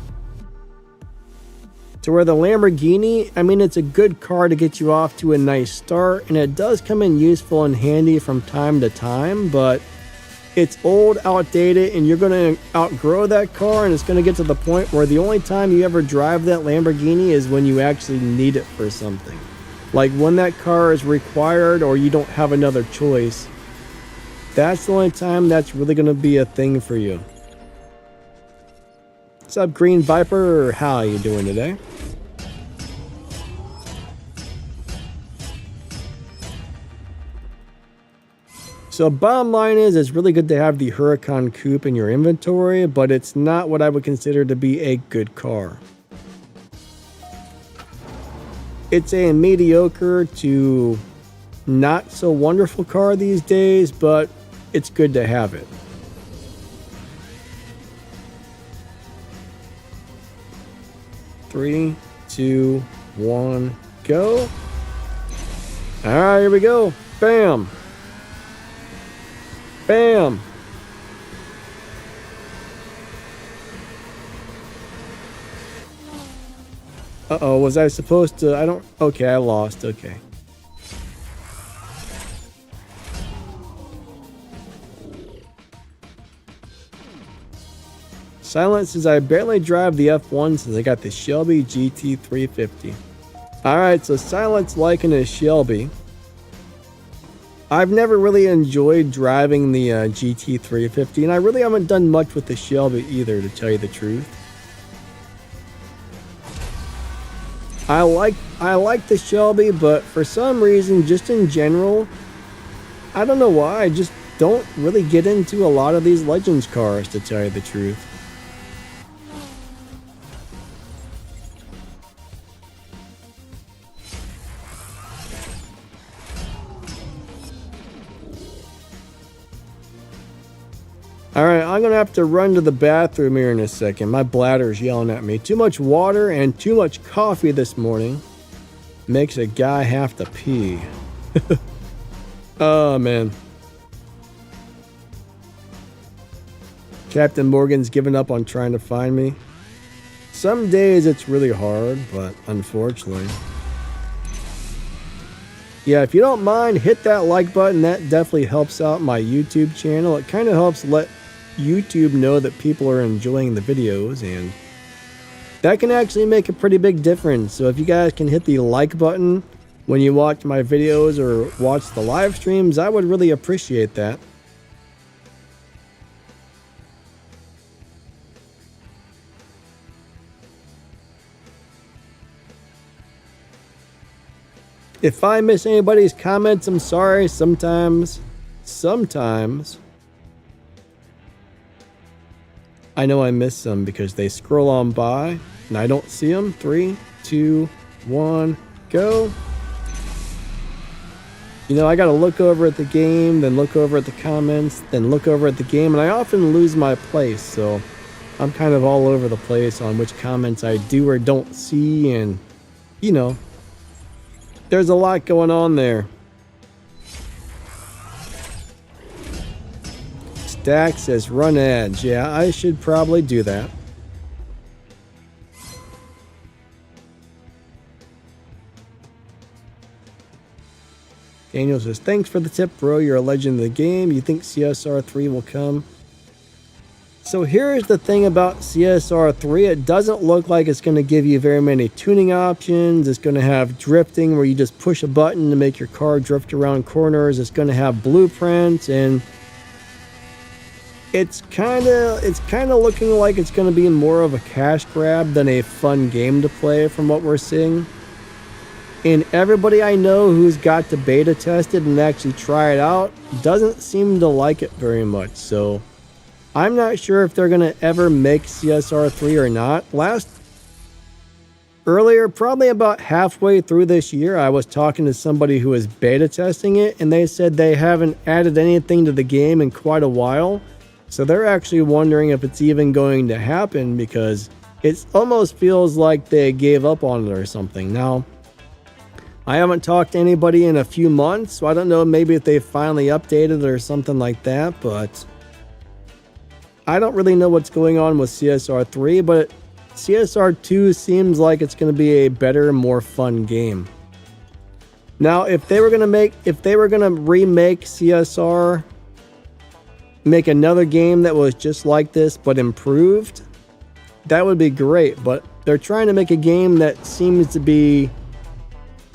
To where the Lamborghini, I mean, it's a good car to get you off to a nice start, and it does come in useful and handy from time to time, but it's old, outdated, and you're going to outgrow that car, and it's going to get to the point where the only time you ever drive that Lamborghini is when you actually need it for something. Like when that car is required or you don't have another choice. That's the only time that's really going to be a thing for you. What's up, Green Viper? How are you doing today? So bottom line is, it's really good to have the Huracan Coupe in your inventory, but it's not what I would consider to be a good car. It's a mediocre to not so wonderful car these days, but it's good to have it. Three, two, one, go. All right, here we go. Bam. Bam. Uh-oh, was I supposed to? Okay, I lost. Okay. Silence says, I barely drive the F1 since I got the Shelby GT350. Alright, so Silence liking his Shelby. I've never really enjoyed driving the GT350, and I really haven't done much with the Shelby either, to tell you the truth. I like the Shelby, but for some reason, just in general, I don't know why, I just don't really get into a lot of these Legends cars, to tell you the truth. Alright, I'm going to have to run to the bathroom here in a second. My bladder's yelling at me. Too much water and too much coffee this morning makes a guy have to pee. Oh, man. Captain Morgan's given up on trying to find me. Some days it's really hard, but unfortunately. Yeah, if you don't mind, hit that like button. That definitely helps out my YouTube channel. It kind of helps let YouTube know that people are enjoying the videos, and that can actually make a pretty big difference. So if you guys can hit the like button when you watch my videos or watch the live streams, I would really appreciate that. If I miss anybody's comments, I'm sorry. Sometimes I know I miss some because they scroll on by and I don't see them. 3, 2, 1, go. You know, I gotta look over at the game, then look over at the comments, then look over at the game, and I often lose my place, so I'm kind of all over the place on which comments I do or don't see, and, you know, there's a lot going on there. Stack says run ads. Yeah, I should probably do that. Daniel says, thanks for the tip, bro. You're a legend of the game. You think CSR2 will come? So here's the thing about CSR3. It doesn't look like it's going to give you very many tuning options. It's going to have drifting where you just push a button to make your car drift around corners. It's going to have blueprints, and it's kind of looking like it's going to be more of a cash grab than a fun game to play from what we're seeing. And everybody I know who's got to beta test it and actually try it out doesn't seem to like it very much. So I'm not sure if they're going to ever make CSR3 or not. Earlier, probably about halfway through this year, I was talking to somebody who was beta testing it, and they said they haven't added anything to the game in quite a while. So they're actually wondering if it's even going to happen, because it almost feels like they gave up on it or something. Now, I haven't talked to anybody in a few months, so I don't know, maybe if they finally updated it or something like that, but I don't really know what's going on with CSR3, but CSR2 seems like it's going to be a better, more fun game. Now, if they were going to remake CSR, make another game that was just like this but improved, that would be great. But they're trying to make a game that seems to be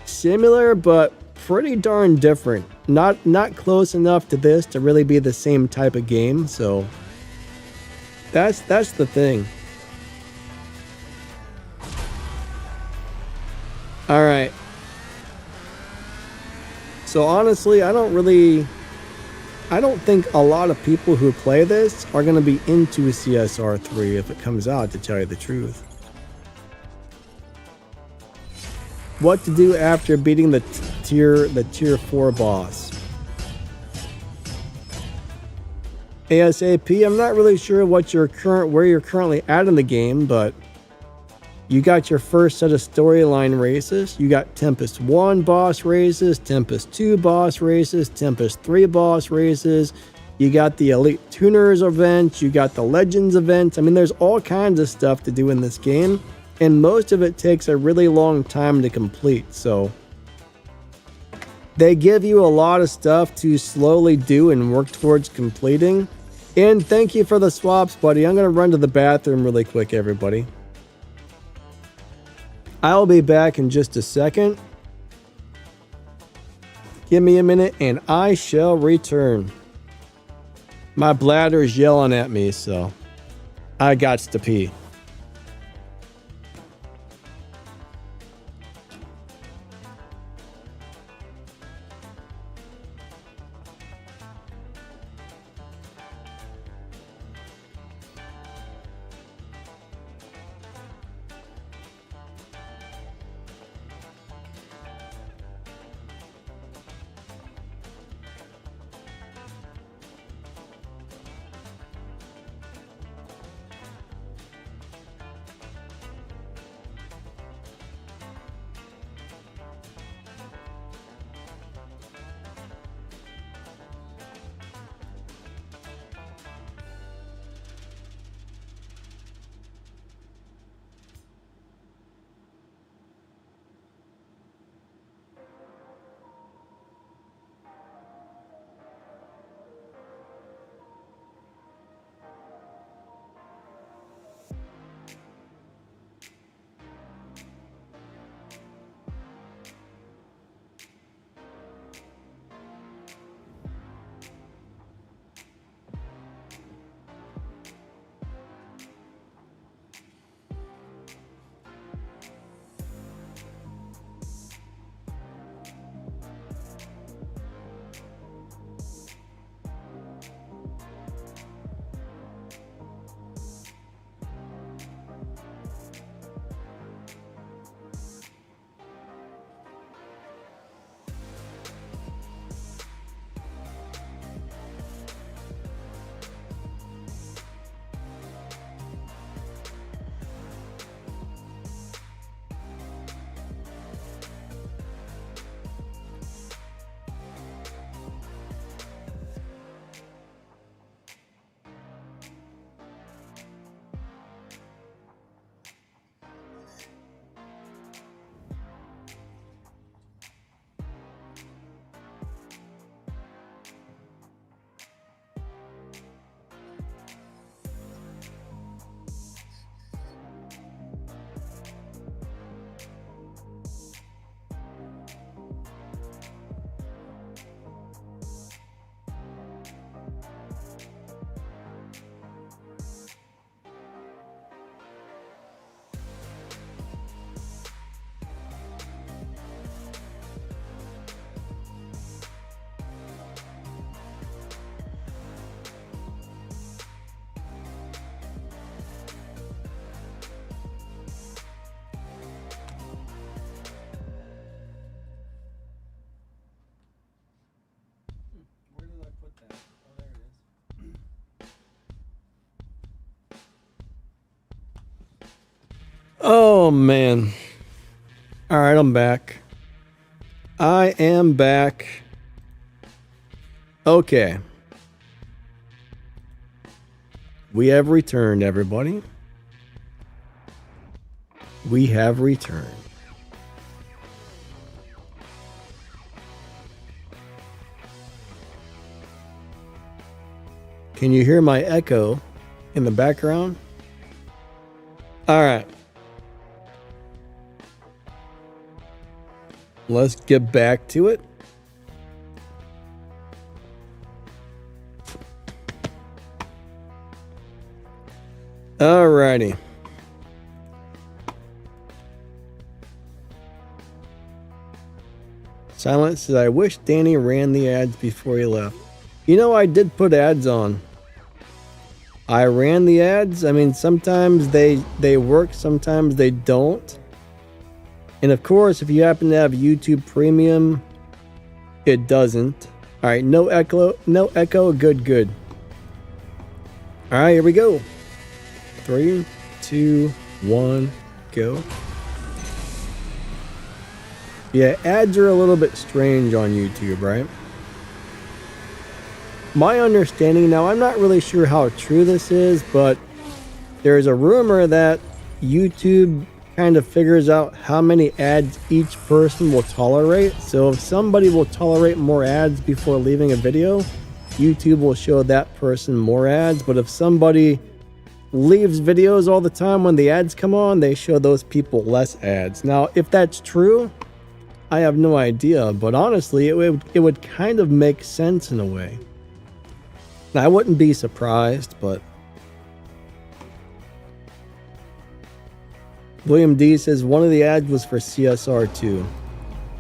similar but pretty darn different. Not close enough to this to really be the same type of game. So that's the thing. All right. So honestly, I don't think a lot of people who play this are going to be into CSR3 if it comes out, to tell you the truth. What to do after beating the tier 4 boss. ASAP, I'm not really sure where you're currently at in the game, but you got your first set of storyline races. You got Tempest 1 boss races, Tempest 2 boss races, Tempest 3 boss races. You got the Elite Tuners event. You got the Legends event. I mean, there's all kinds of stuff to do in this game, and most of it takes a really long time to complete. So they give you a lot of stuff to slowly do and work towards completing. And thank you for the swaps, buddy. I'm going to run to the bathroom really quick, everybody. I'll be back in just a second. Give me a minute and I shall return. My bladder's yelling at me, so I gots to pee. Oh, man. All right, I'm back. I am back. Okay. We have returned, everybody. We have returned. Can you hear my echo in the background? All right. Let's get back to it. Alrighty. Silence says, I wish Danny ran the ads before he left. You know, I did put ads on. I ran the ads. I mean, sometimes they work, sometimes they don't. And of course, if you happen to have YouTube Premium, it doesn't. All right, no echo, good. All right, here we go. 3, 2, 1, go. Yeah, ads are a little bit strange on YouTube, right? My understanding, now I'm not really sure how true this is, but there's a rumor that YouTube kind of figures out how many ads each person will tolerate. So if somebody will tolerate more ads before leaving a video, YouTube will show that person more ads. But if somebody leaves videos all the time when the ads come on, they show those people less ads. Now, if that's true, I have no idea, but honestly, it would kind of make sense in a way. Now, I wouldn't be surprised, but William D says one of the ads was for CSR2.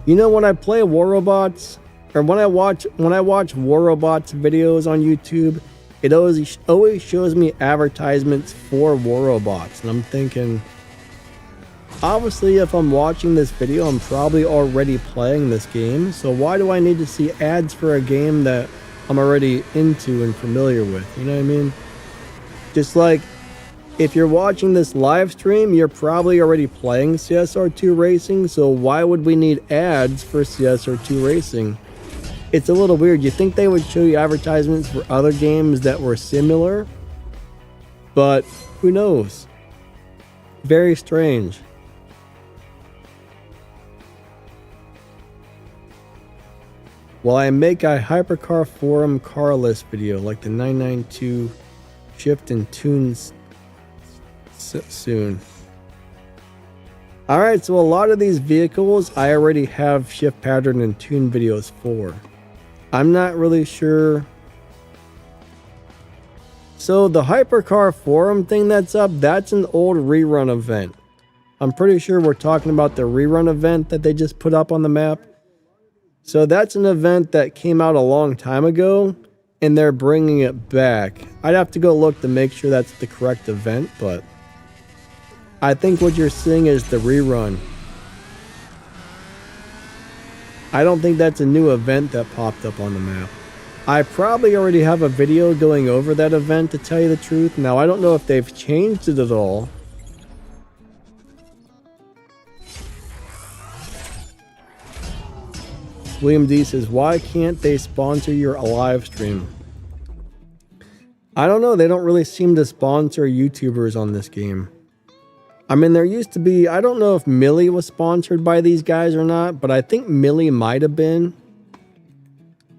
You know, when I play War Robots, or when I watch War Robots videos on YouTube, it always shows me advertisements for War Robots, and I'm thinking, obviously, if I'm watching this video, I'm probably already playing this game, so why do I need to see ads for a game that I'm already into and familiar with? You know what I mean? Just like, if you're watching this live stream, you're probably already playing CSR2 Racing, so why would we need ads for CSR2 Racing? It's a little weird. You think they would show you advertisements for other games that were similar, but who knows? Very strange. Well, I make a hypercar forum car list video like the 992 shift and tunes soon. Alright, so a lot of these vehicles I already have shift pattern and tune videos for. I'm not really sure. So the hypercar forum thing that's up, that's an old rerun event. I'm pretty sure we're talking about the rerun event that they just put up on the map. So that's an event that came out a long time ago, and they're bringing it back. I'd have to go look to make sure that's the correct event, but I think what you're seeing is the rerun. I don't think that's a new event that popped up on the map. I probably already have a video going over that event, to tell you the truth. Now, I don't know if they've changed it at all. William D says, why can't they sponsor your live stream? I don't know. They don't really seem to sponsor YouTubers on this game. I mean, there used to be, I don't know if Millie was sponsored by these guys or not, but I think Millie might have been.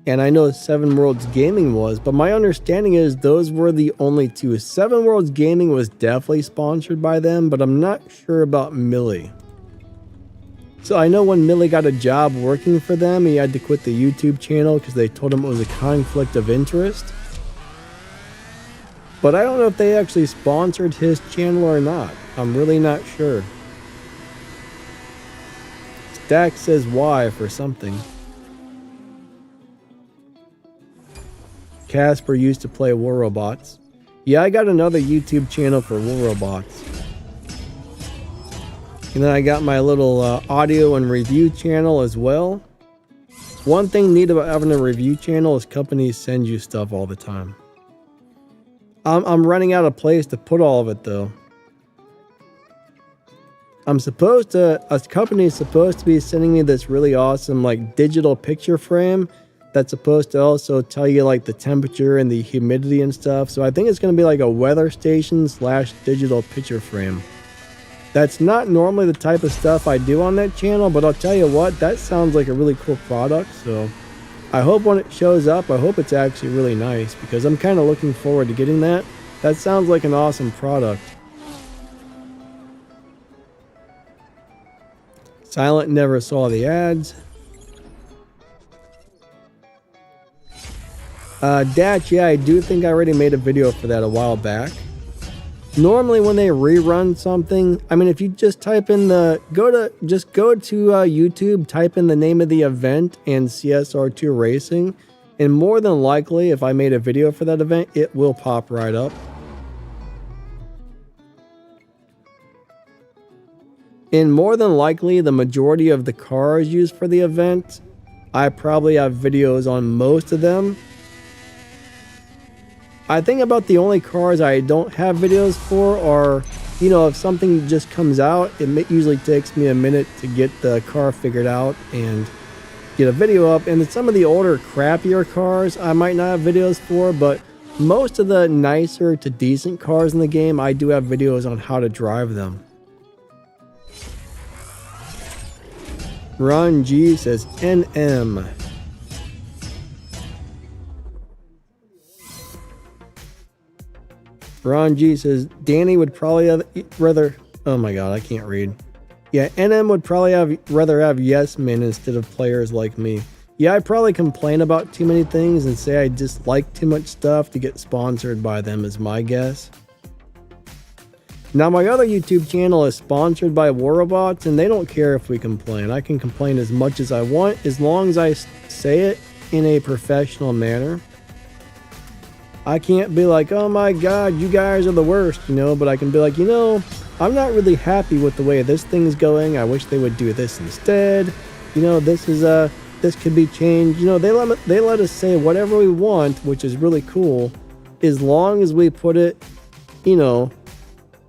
And I know Seven Worlds Gaming was, but my understanding is those were the only two. Seven Worlds Gaming was definitely sponsored by them, but I'm not sure about Millie. So I know when Millie got a job working for them, he had to quit the YouTube channel because they told him it was a conflict of interest. But I don't know if they actually sponsored his channel or not. I'm really not sure. Stack says why for something. Casper used to play War Robots. Yeah, I got another YouTube channel for War Robots. And then I got my little audio and review channel as well. One thing neat about having a review channel is companies send you stuff all the time. I'm running out of place to put all of it though. a company is supposed to be sending me this really awesome like digital picture frame that's supposed to also tell you like the temperature and the humidity and stuff. So I think it's going to be like a weather station / digital picture frame. That's not normally the type of stuff I do on that channel, but I'll tell you what, that sounds like a really cool product. So I hope when it shows up, I hope it's actually really nice, because I'm kind of looking forward to getting that. That sounds like an awesome product. Silent never saw the ads. Datch, yeah, I do think I already made a video for that a while back. Normally when they rerun something, I mean, if you just type in go to YouTube, type in the name of the event and CSR2 Racing, and more than likely, if I made a video for that event, it will pop right up. And more than likely, the majority of the cars used for the event, I probably have videos on most of them. I think about the only cars I don't have videos for are, you know, if something just comes out, it usually takes me a minute to get the car figured out and get a video up. And some of the older, crappier cars I might not have videos for, but most of the nicer to decent cars in the game, I do have videos on how to drive them. Ron G says NM. Ron G says Danny would probably rather. Oh my god, I can't read. Yeah, NM would probably rather have yes men instead of players like me. Yeah, I probably complain about too many things and say I dislike too much stuff to get sponsored by them, is my guess. Now, my other YouTube channel is sponsored by War Robots, and they don't care if we complain. I can complain as much as I want, as long as I say it in a professional manner. I can't be like, oh my god, you guys are the worst, you know, but I can be like, you know, I'm not really happy with the way this thing's going. I wish they would do this instead. You know, this could be changed. You know, they let us say whatever we want, which is really cool, as long as we put it, you know,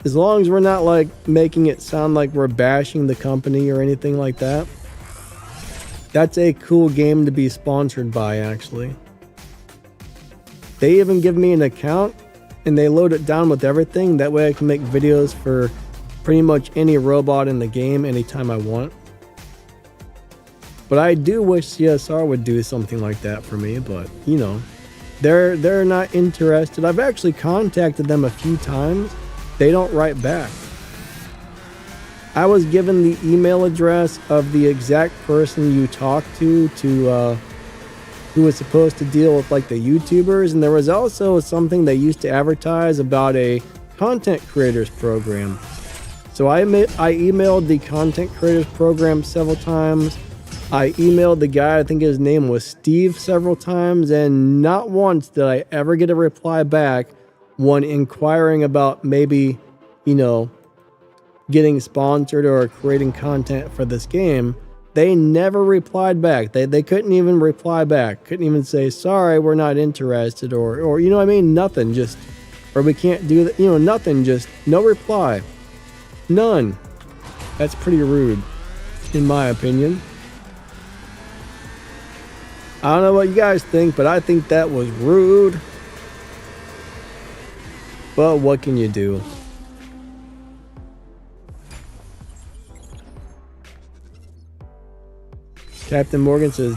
as long as we're not like making it sound like we're bashing the company or anything like that. That's a cool game to be sponsored by, actually. They even give me an account and they load it down with everything. That way I can make videos for pretty much any robot in the game anytime I want. But I do wish CSR would do something like that for me, but you know, they're not interested. I've actually contacted them a few times. They don't write back. I was given the email address of the exact person you talked to who was supposed to deal with like the YouTubers, and there was also something they used to advertise about a content creators program. So I emailed the content creators program several times. I emailed the guy, I think his name was Steve, several times, and not once did I ever get a reply back when inquiring about maybe, you know, getting sponsored or creating content for this game. They never replied back. They couldn't even reply back. Couldn't even say, sorry, we're not interested, or you know what I mean? Nothing, just, or we can't do that, you know, nothing, just no reply. None. That's pretty rude, in my opinion. I don't know what you guys think, but I think that was rude. But what can you do? Captain Morgan says,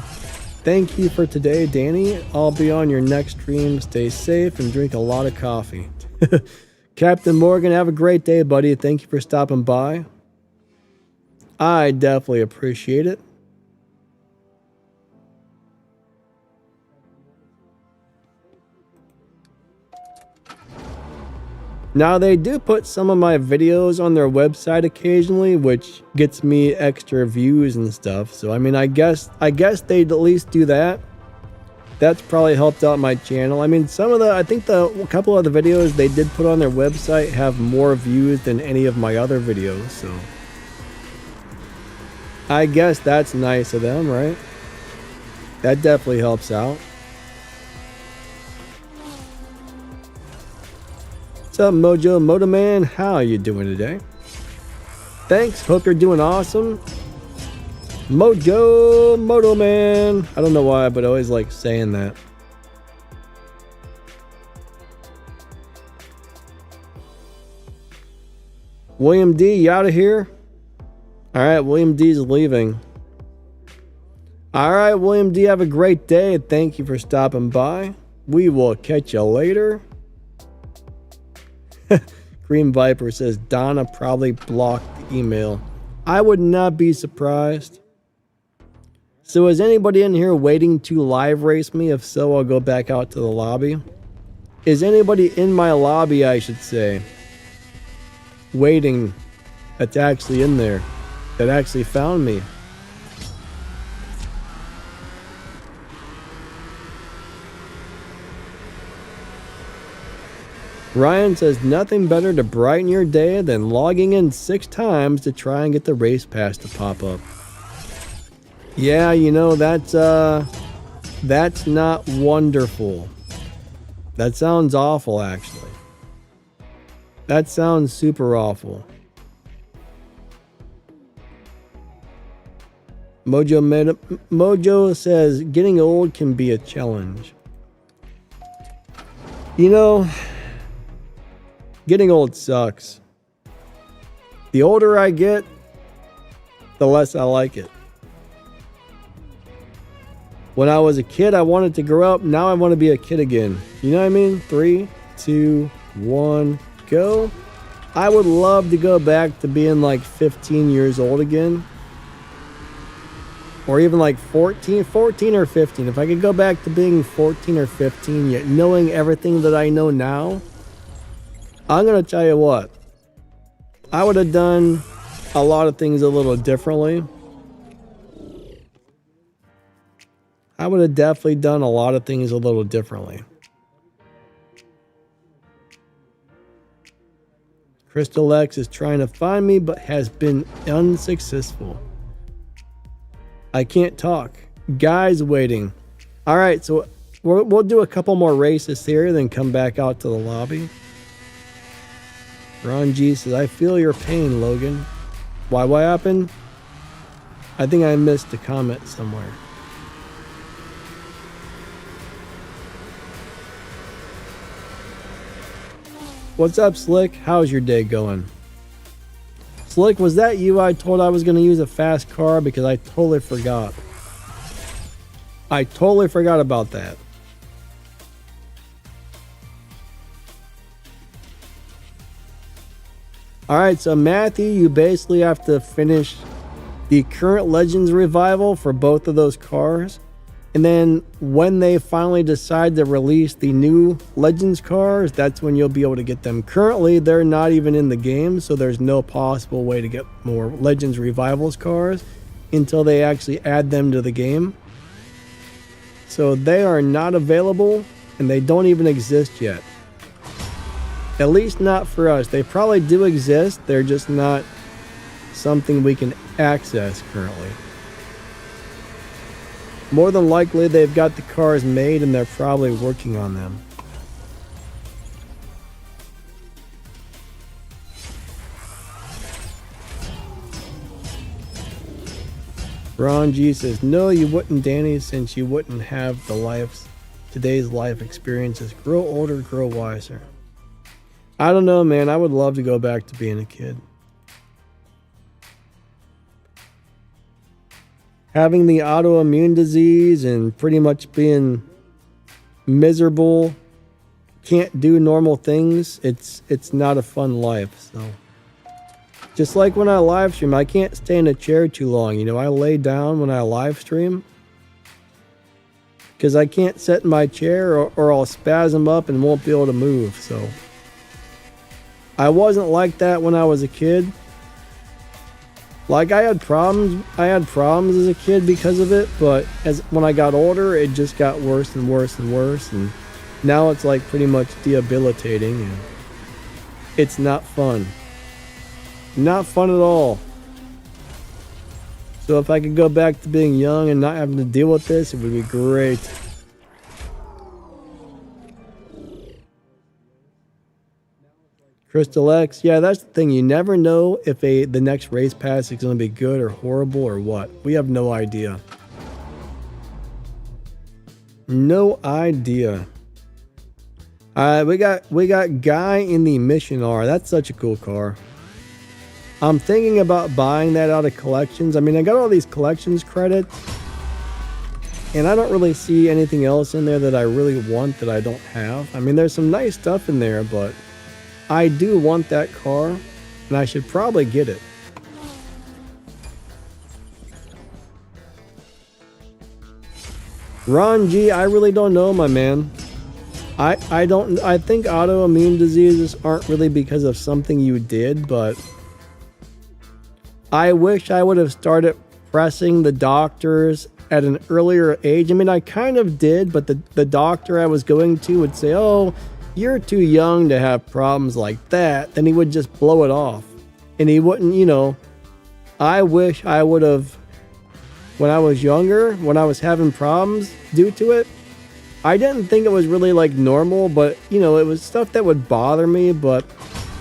thank you for today, Danny. I'll be on your next stream. Stay safe and drink a lot of coffee. Captain Morgan, have a great day, buddy. Thank you for stopping by. I definitely appreciate it. Now, they do put some of my videos on their website occasionally, which gets me extra views and stuff. So, I mean, I guess they'd at least do that. That's probably helped out my channel. I mean, I think a couple of the videos they did put on their website have more views than any of my other videos. So, I guess that's nice of them, right? That definitely helps out. What's up, Mojo Motoman? How are you doing today? Thanks. Hope you're doing awesome. Mojo Moto Man. I don't know why, but I always like saying that. William D, you out of here? All right, William D's leaving. All right, William D, have a great day. Thank you for stopping by. We will catch you later. Green Viper says Donna probably blocked the email. I would not be surprised. So is anybody in here waiting to live race me? If so, I'll go back out to the lobby. Is anybody in my lobby, I should say, waiting, that's actually in there, that actually found me? Ryan says nothing better to brighten your day than logging in 6 times to try and get the race pass to pop up. Yeah, you know, that's not wonderful. That sounds awful, actually. That sounds super awful. Mojo says getting old can be a challenge. You know, getting old sucks. The older I get, the less I like it. When I was a kid, I wanted to grow up. Now I want to be a kid again. You know what I mean? 3, 2, 1, go. I would love to go back to being like 15 years old again. Or even like 14 or 15. If I could go back to being 14 or 15, yet knowing everything that I know now, I'm going to tell you what. I would have done a lot of things a little differently. I would have definitely done a lot of things a little differently. Crystal X is trying to find me, but has been unsuccessful. I can't talk. Guys waiting. All right, so we'll do a couple more races here, then come back out to the lobby. Ron G says, I feel your pain, Logan. Why, what happened? I think I missed a comment somewhere. What's up, Slick? How's your day going? Slick, was that you? I told I was going to use a fast car because I totally forgot. I totally forgot about that. Alright, so Matthew, you basically have to finish the current Legends revival for both of those cars. And then when they finally decide to release the new Legends cars, that's when you'll be able to get them. Currently, they're not even in the game, so there's no possible way to get more Legends Revivals cars until they actually add them to the game. So they are not available, and they don't even exist yet. At least not for us. They probably do exist, they're just not something we can access currently. More than likely, they've got the cars made and they're probably working on them. Ron G says, no, you wouldn't, Danny, since you wouldn't have today's life experiences. Grow older, grow wiser. I don't know, man. I would love to go back to being a kid. Having the autoimmune disease and pretty much being miserable, can't do normal things, it's not a fun life. So just like when I live stream, I can't stay in a chair too long. You know, I lay down when I live stream because I can't sit in my chair or I'll spasm up and won't be able to move. So I wasn't like that when I was a kid. Like I had problems as a kid because of it, but when I got older, it just got worse and worse and worse, and now it's like pretty much debilitating, and it's not fun. Not fun at all. So if I could go back to being young and not having to deal with this, it would be great. Crystal X, yeah, that's the thing. You never know if the next race pass is going to be good or horrible or what. We have no idea. No idea. We got Guy in the Mission R. That's such a cool car. I'm thinking about buying that out of collections. I mean, I got all these collections credits, and I don't really see anything else in there that I really want that I don't have. I mean, there's some nice stuff in there, but I do want that car, and I should probably get it. Ron G, I really don't know, my man. I think autoimmune diseases aren't really because of something you did, but I wish I would have started pressing the doctors at an earlier age. I mean, I kind of did, but the doctor I was going to would say, oh, you're too young to have problems like that. Then he would just blow it off. And he wouldn't, you know, I wish I would have, when I was younger, when I was having problems due to it, I didn't think it was really like normal, but, you know, it was stuff that would bother me, but,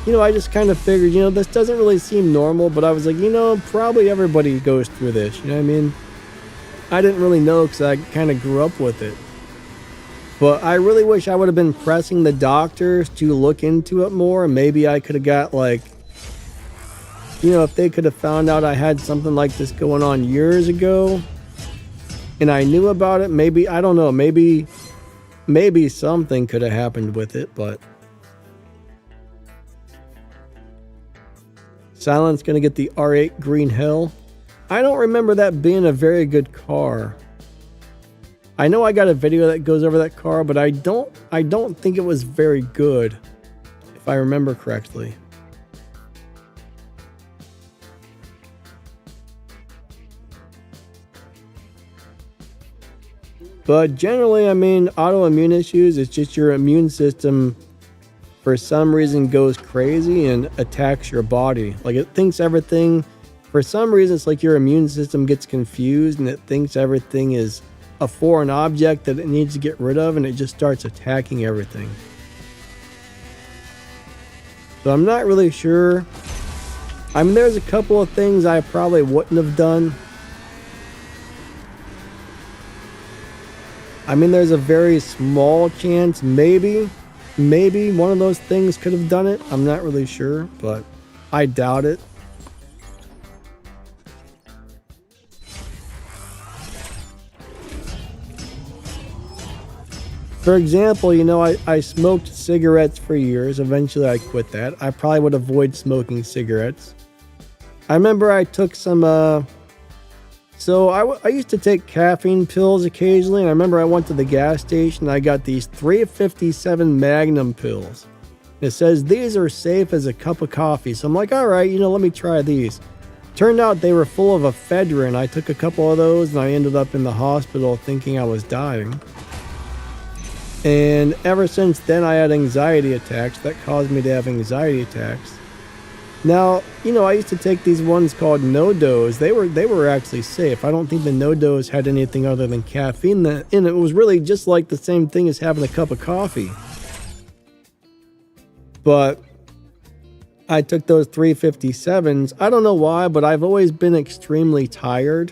you know, I just kind of figured, you know, this doesn't really seem normal, but I was like, you know, probably everybody goes through this, you know what I mean? I didn't really know because I kind of grew up with it. But I really wish I would have been pressing the doctors to look into it more. Maybe I could have got like, you know, if they could have found out I had something like this going on years ago and I knew about it, maybe, I don't know, maybe something could have happened with it, but Silent's gonna get the R8 Green Hell. I don't remember that being a very good car. I know I got a video that goes over that car, but I don't think it was very good, if I remember correctly. But generally, I mean, autoimmune issues, it's just your immune system for some reason goes crazy and attacks your body. Like it thinks everything, for some reason, it's like your immune system gets confused and it thinks everything is a foreign object that it needs to get rid of, and it just starts attacking everything. So I'm not really sure. I mean, there's a couple of things I probably wouldn't have done. I mean, there's a very small chance, maybe one of those things could have done it. I'm not really sure, but I doubt it. For example, you know, I smoked cigarettes for years. Eventually I quit that. I probably would avoid smoking cigarettes. I remember I took some, so I used to take caffeine pills occasionally, and I remember I went to the gas station and I got these 357 Magnum pills. It says these are safe as a cup of coffee. So I'm like, all right, you know, let me try these. Turned out they were full of ephedrine. I took a couple of those and I ended up in the hospital thinking I was dying. And ever since then, I had anxiety attacks. That caused me to have anxiety attacks. Now, you know, I used to take these ones called no-dose. They were actually safe. I don't think the no-dose had anything other than caffeine in it. It was really just like the same thing as having a cup of coffee. But I took those 357s. I don't know why, but I've always been extremely tired.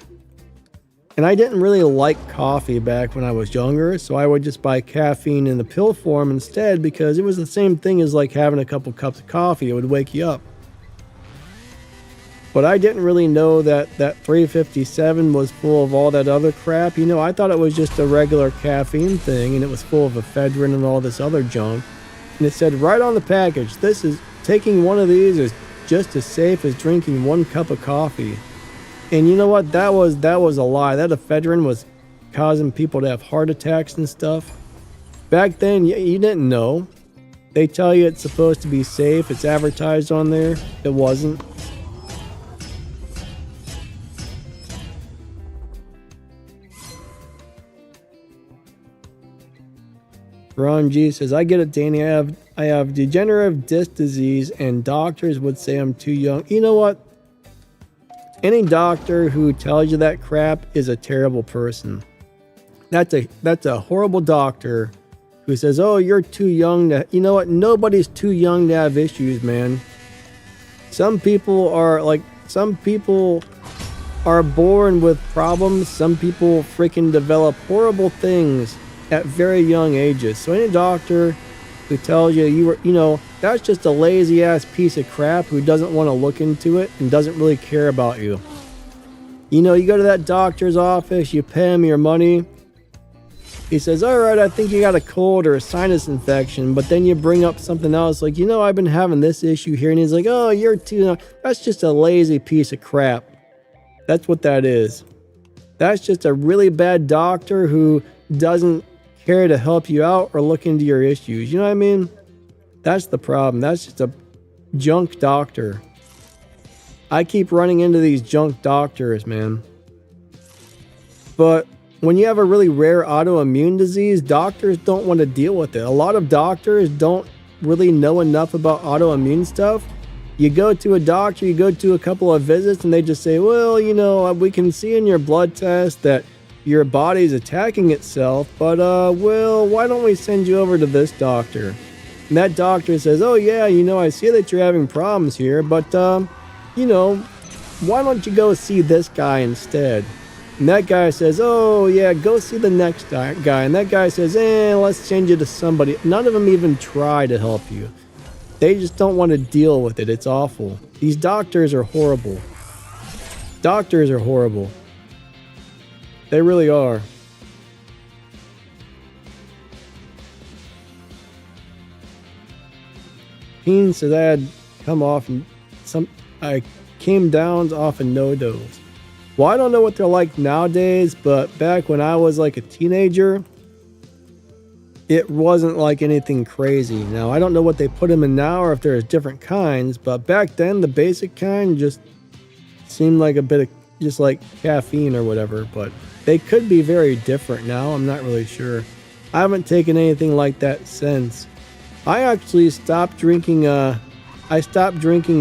And I didn't really like coffee back when I was younger, so I would just buy caffeine in the pill form instead because it was the same thing as like having a couple cups of coffee. It would wake you up. But I didn't really know that 357 was full of all that other crap. You know, I thought it was just a regular caffeine thing, and it was full of ephedrine and all this other junk. And it said right on the package, this is, taking one of these is just as safe as drinking one cup of coffee. And you know what? That was a lie. That ephedrine was causing people to have heart attacks and stuff. Back then, you didn't know. They tell you it's supposed to be safe. It's advertised on there. It wasn't. Ron G says, I get it, Danny. I have degenerative disc disease, and doctors would say I'm too young. You know what? Any doctor who tells you that crap is a terrible person. That's a horrible doctor who says, oh, you're too young to, you know what? Nobody's too young to have issues, man. Some people are born with problems. Some people freaking develop horrible things at very young ages. So any doctor who tells you that's just a lazy ass piece of crap who doesn't want to look into it and doesn't really care about you. You go to that doctor's office, you pay him your money. He says, all right, I think you got a cold or a sinus infection, but then you bring up something else like, I've been having this issue here. And he's like, oh, you're too young. That's just a lazy piece of crap. That's what that is. That's just a really bad doctor who doesn't care to help you out or look into your issues. You know what I mean? That's the problem. That's just a junk doctor. I keep running into these junk doctors, man. But when you have a really rare autoimmune disease, doctors don't want to deal with it. A lot of doctors don't really know enough about autoimmune stuff. You go to a doctor, you go to a couple of visits, and they just say, well, we can see in your blood test that your body's attacking itself, but, why don't we send you over to this doctor? And that doctor says, oh, yeah, I see that you're having problems here, but, why don't you go see this guy instead? And that guy says, oh, yeah, go see the next guy. And that guy says, let's send you to somebody. None of them even try to help you. They just don't want to deal with it. It's awful. These doctors are horrible. Doctors are horrible. They really are. Keen says I came down off of no-dos. Well, I don't know what they're like nowadays, but back when I was like a teenager, it wasn't like anything crazy. Now, I don't know what they put them in now or if there's different kinds, but back then the basic kind just seemed like a bit of just like caffeine or whatever, but they could be very different now. I'm not really sure. I haven't taken anything like that since. I actually stopped drinking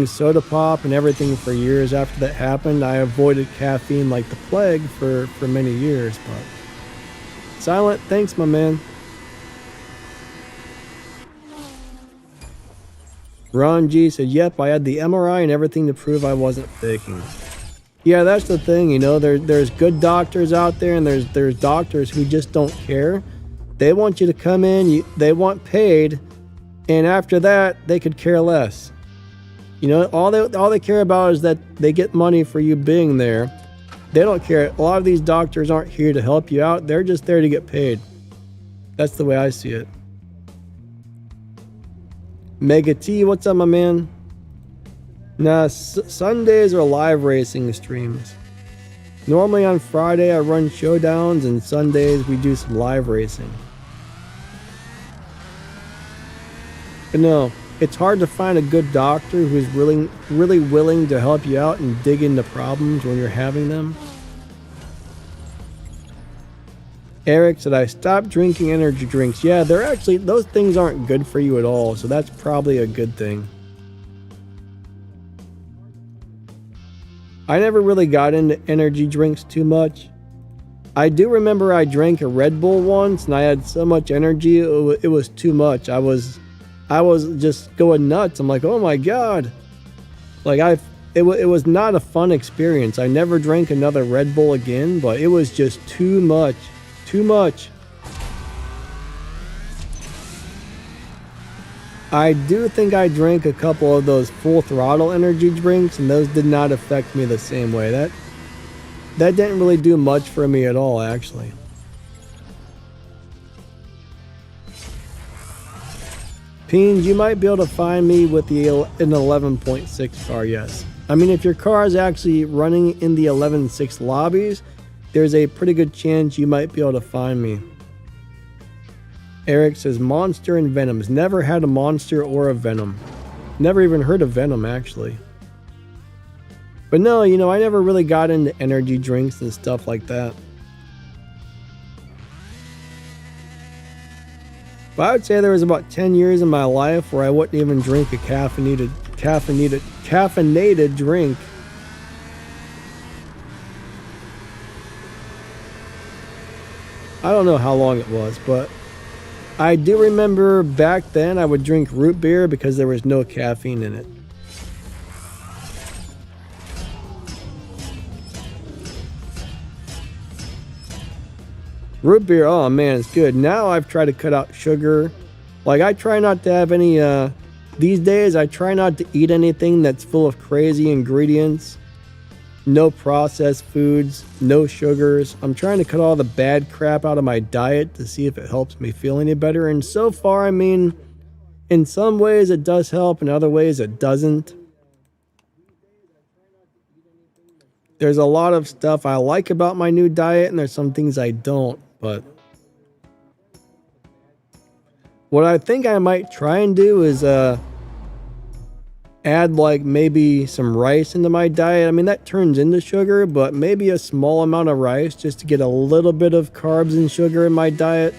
soda pop and everything for years after that happened. I avoided caffeine like the plague for many years, but Silent, thanks, my man. Ron G said, yep, I had the MRI and everything to prove I wasn't faking. Yeah, that's the thing, there's good doctors out there and there's doctors who just don't care. They want you to come in, they want paid, and after that, they could care less. All they care about is that they get money for you being there. They don't care. A lot of these doctors aren't here to help you out. They're just there to get paid. That's the way I see it. Mega T, what's up, my man? Nah, Sundays are live racing streams. Normally on Friday I run showdowns, and Sundays we do some live racing. But no, it's hard to find a good doctor who's really willing to help you out and dig into problems when you're having them. Eric said, I stopped drinking energy drinks. Yeah, those things aren't good for you at all, so that's probably a good thing. I never really got into energy drinks too much. I do remember I drank a Red Bull once and I had so much energy, it was too much. I was just going nuts. I'm like, oh my God. It was not a fun experience. I never drank another Red Bull again, but it was just too much. Too much. I do think I drank a couple of those Full Throttle energy drinks, and those did not affect me the same way. That didn't really do much for me at all, actually. Peens, you might be able to find me with an 11.6 car, yes. I mean, if your car is actually running in the 11.6 lobbies, there's a pretty good chance you might be able to find me. Eric says, Monster and Venoms. Never had a Monster or a Venom. Never even heard of Venom, actually. But no, I never really got into energy drinks and stuff like that. But I would say there was about 10 years in my life where I wouldn't even drink a caffeinated drink. I don't know how long it was, but I do remember back then I would drink root beer because there was no caffeine in it. Root beer, oh man, it's good. Now I've tried to cut out sugar. Like I try not to have any, these days I try not to eat anything that's full of crazy ingredients. No processed foods, no sugars. I'm trying to cut all the bad crap out of my diet to see if it helps me feel any better. And so far, I mean, in some ways it does help, in other ways it doesn't. There's a lot of stuff I like about my new diet, and there's some things I don't, but what I think I might try and do is add like maybe some rice into my diet. I mean, that turns into sugar, but maybe a small amount of rice just to get a little bit of carbs and sugar in my diet.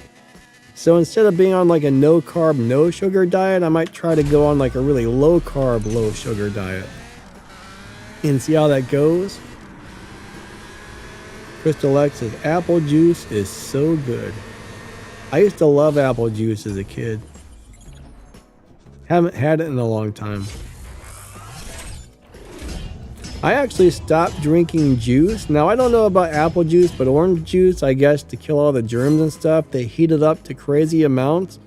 So instead of being on like a no carb, no sugar diet, I might try to go on like a really low carb, low sugar diet and see how that goes. Crystal X says, apple juice is so good. I used to love apple juice as a kid. Haven't had it in a long time. I actually stopped drinking juice. Now, I don't know about apple juice, but orange juice, I guess, to kill all the germs and stuff, they heat it up to crazy amounts,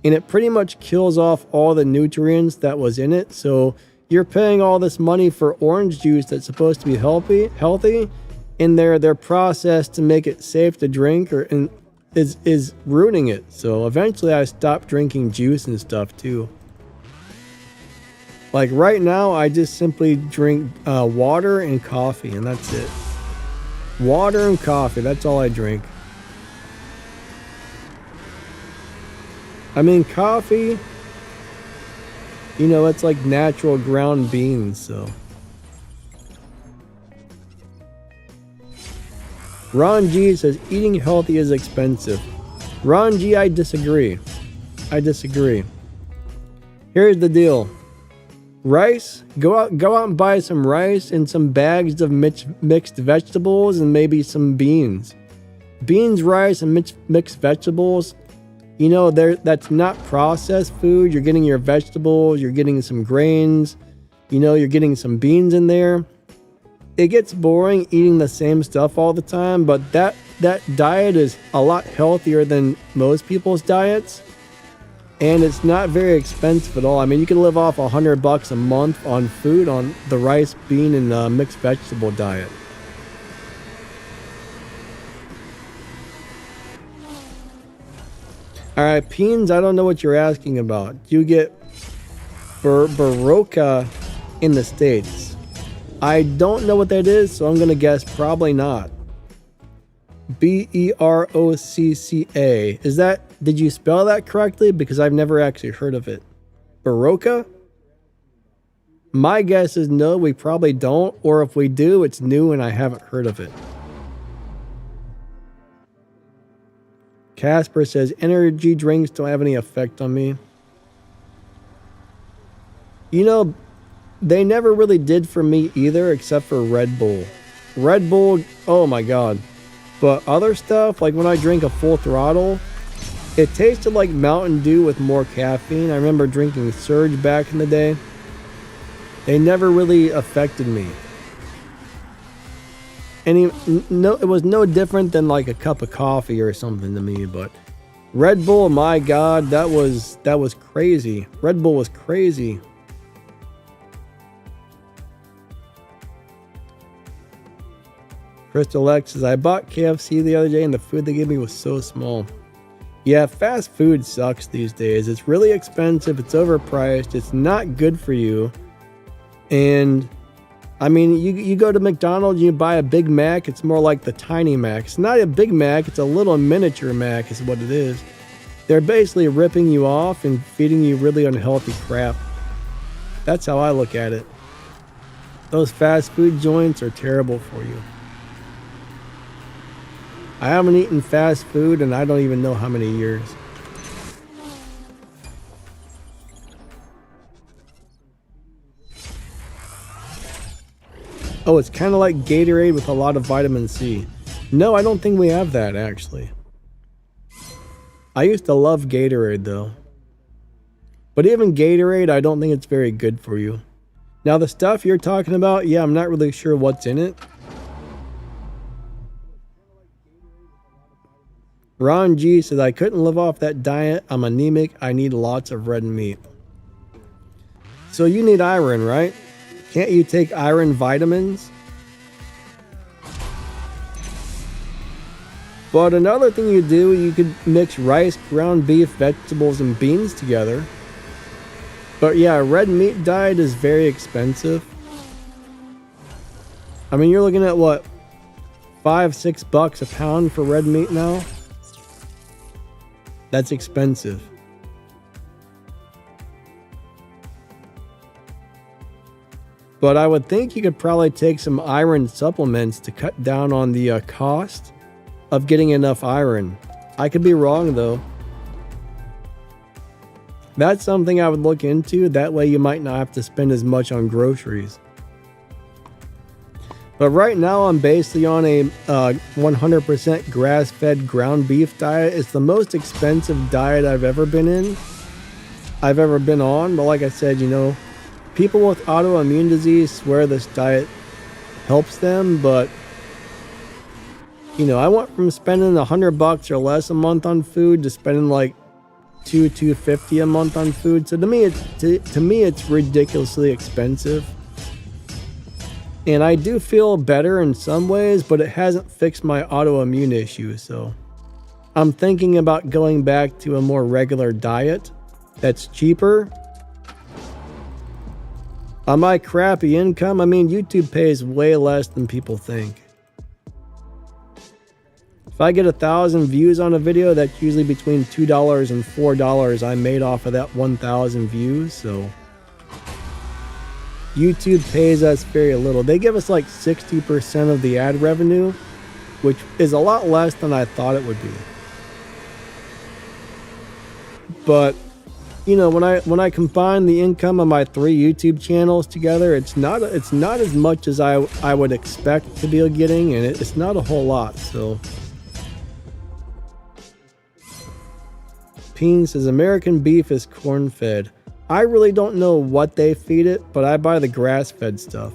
and it pretty much kills off all the nutrients that was in it. So you're paying all this money for orange juice that's supposed to be healthy, and their process to make it safe to drink is ruining it. So eventually I stopped drinking juice and stuff too. Like right now, I just simply drink water and coffee, and that's it. Water and coffee, that's all I drink. I mean, coffee, you know, it's like natural ground beans, so. Ron G says, eating healthy is expensive. Ron G, I disagree. Here's the deal. Rice, go out and buy some rice and some bags of mixed vegetables and maybe some beans. Beans, rice, and mixed vegetables, you know, that's not processed food. You're getting your vegetables, you're getting some grains, you know, you're getting some beans in there. It gets boring eating the same stuff all the time, but that diet is a lot healthier than most people's diets. And it's not very expensive at all. I mean, you can live off $100 a month on food on the rice, bean, and mixed vegetable diet. All right, Peens, I don't know what you're asking about. You get Baroka in the States. I don't know what that is, so I'm going to guess probably not. B-E-R-O-C-C-A. Is that, did you spell that correctly? Because I've never actually heard of it. Baroka? My guess is no, we probably don't. Or if we do, it's new and I haven't heard of it. Casper says, energy drinks don't have any effect on me. You know, they never really did for me either, except for Red Bull. Red Bull, oh my god. But other stuff, like when I drink a Full Throttle, it tasted like Mountain Dew with more caffeine. I remember drinking Surge back in the day. They never really affected me. It was no different than like a cup of coffee or something to me. But Red Bull, my god, that was crazy. Red Bull was crazy. Crystal X says, I bought KFC the other day and the food they gave me was so small. Yeah, fast food sucks these days. It's really expensive. It's overpriced. It's not good for you. And I mean, you go to McDonald's, you buy a Big Mac. It's more like the tiny Mac. It's not a Big Mac. It's a little miniature Mac is what it is. They're basically ripping you off and feeding you really unhealthy crap. That's how I look at it. Those fast food joints are terrible for you. I haven't eaten fast food and I don't even know how many years. Oh, it's kind of like Gatorade with a lot of vitamin C. No, I don't think we have that actually. I used to love Gatorade though. But even Gatorade, I don't think it's very good for you. Now the stuff you're talking about, yeah, I'm not really sure what's in it. Ron G says, I couldn't live off that diet. I'm anemic. I need lots of red meat. So you need iron, right? Can't you take iron vitamins? But another thing you do, you could mix rice, ground beef, vegetables, and beans together. But yeah, a red meat diet is very expensive. I mean, you're looking at what? $5-6 a pound for red meat now? That's expensive. But I would think you could probably take some iron supplements to cut down on the cost of getting enough iron. I could be wrong though. That's something I would look into. That way you might not have to spend as much on groceries. But right now I'm basically on a 100% grass-fed ground beef diet. It's the most expensive diet I've ever been on. But like I said, you know, people with autoimmune disease swear this diet helps them. But, you know, I went from spending $100 or less a month on food to spending like $250 a month on food. So to me it's ridiculously expensive. And I do feel better in some ways, but it hasn't fixed my autoimmune issue. So I'm thinking about going back to a more regular diet that's cheaper. On my crappy income, I mean, YouTube pays way less than people think. If I get 1,000 views on a video, that's usually between $2 and $4 I made off of that 1,000 views. So YouTube pays us very little. They give us like 60% of the ad revenue, which is a lot less than I thought it would be. But, you know, when I combine the income of my 3 YouTube channels together, it's not as much as I would expect to be getting, and it's not a whole lot. So Peen says American beef is corn-fed. I really don't know what they feed it, but I buy the grass-fed stuff.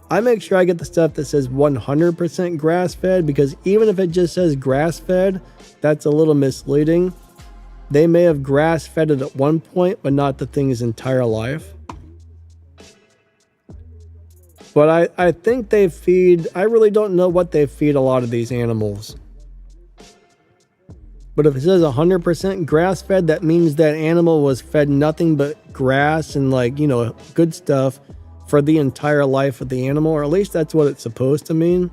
I make sure I get the stuff that says 100% grass-fed, because even if it just says grass-fed, that's a little misleading. They may have grass-fed it at one point, but not the thing's entire life. But I think they feed, I really don't know what they feed a lot of these animals. But if it says 100% grass-fed, that means that animal was fed nothing but grass and, like, you know, good stuff for the entire life of the animal, or at least that's what it's supposed to mean.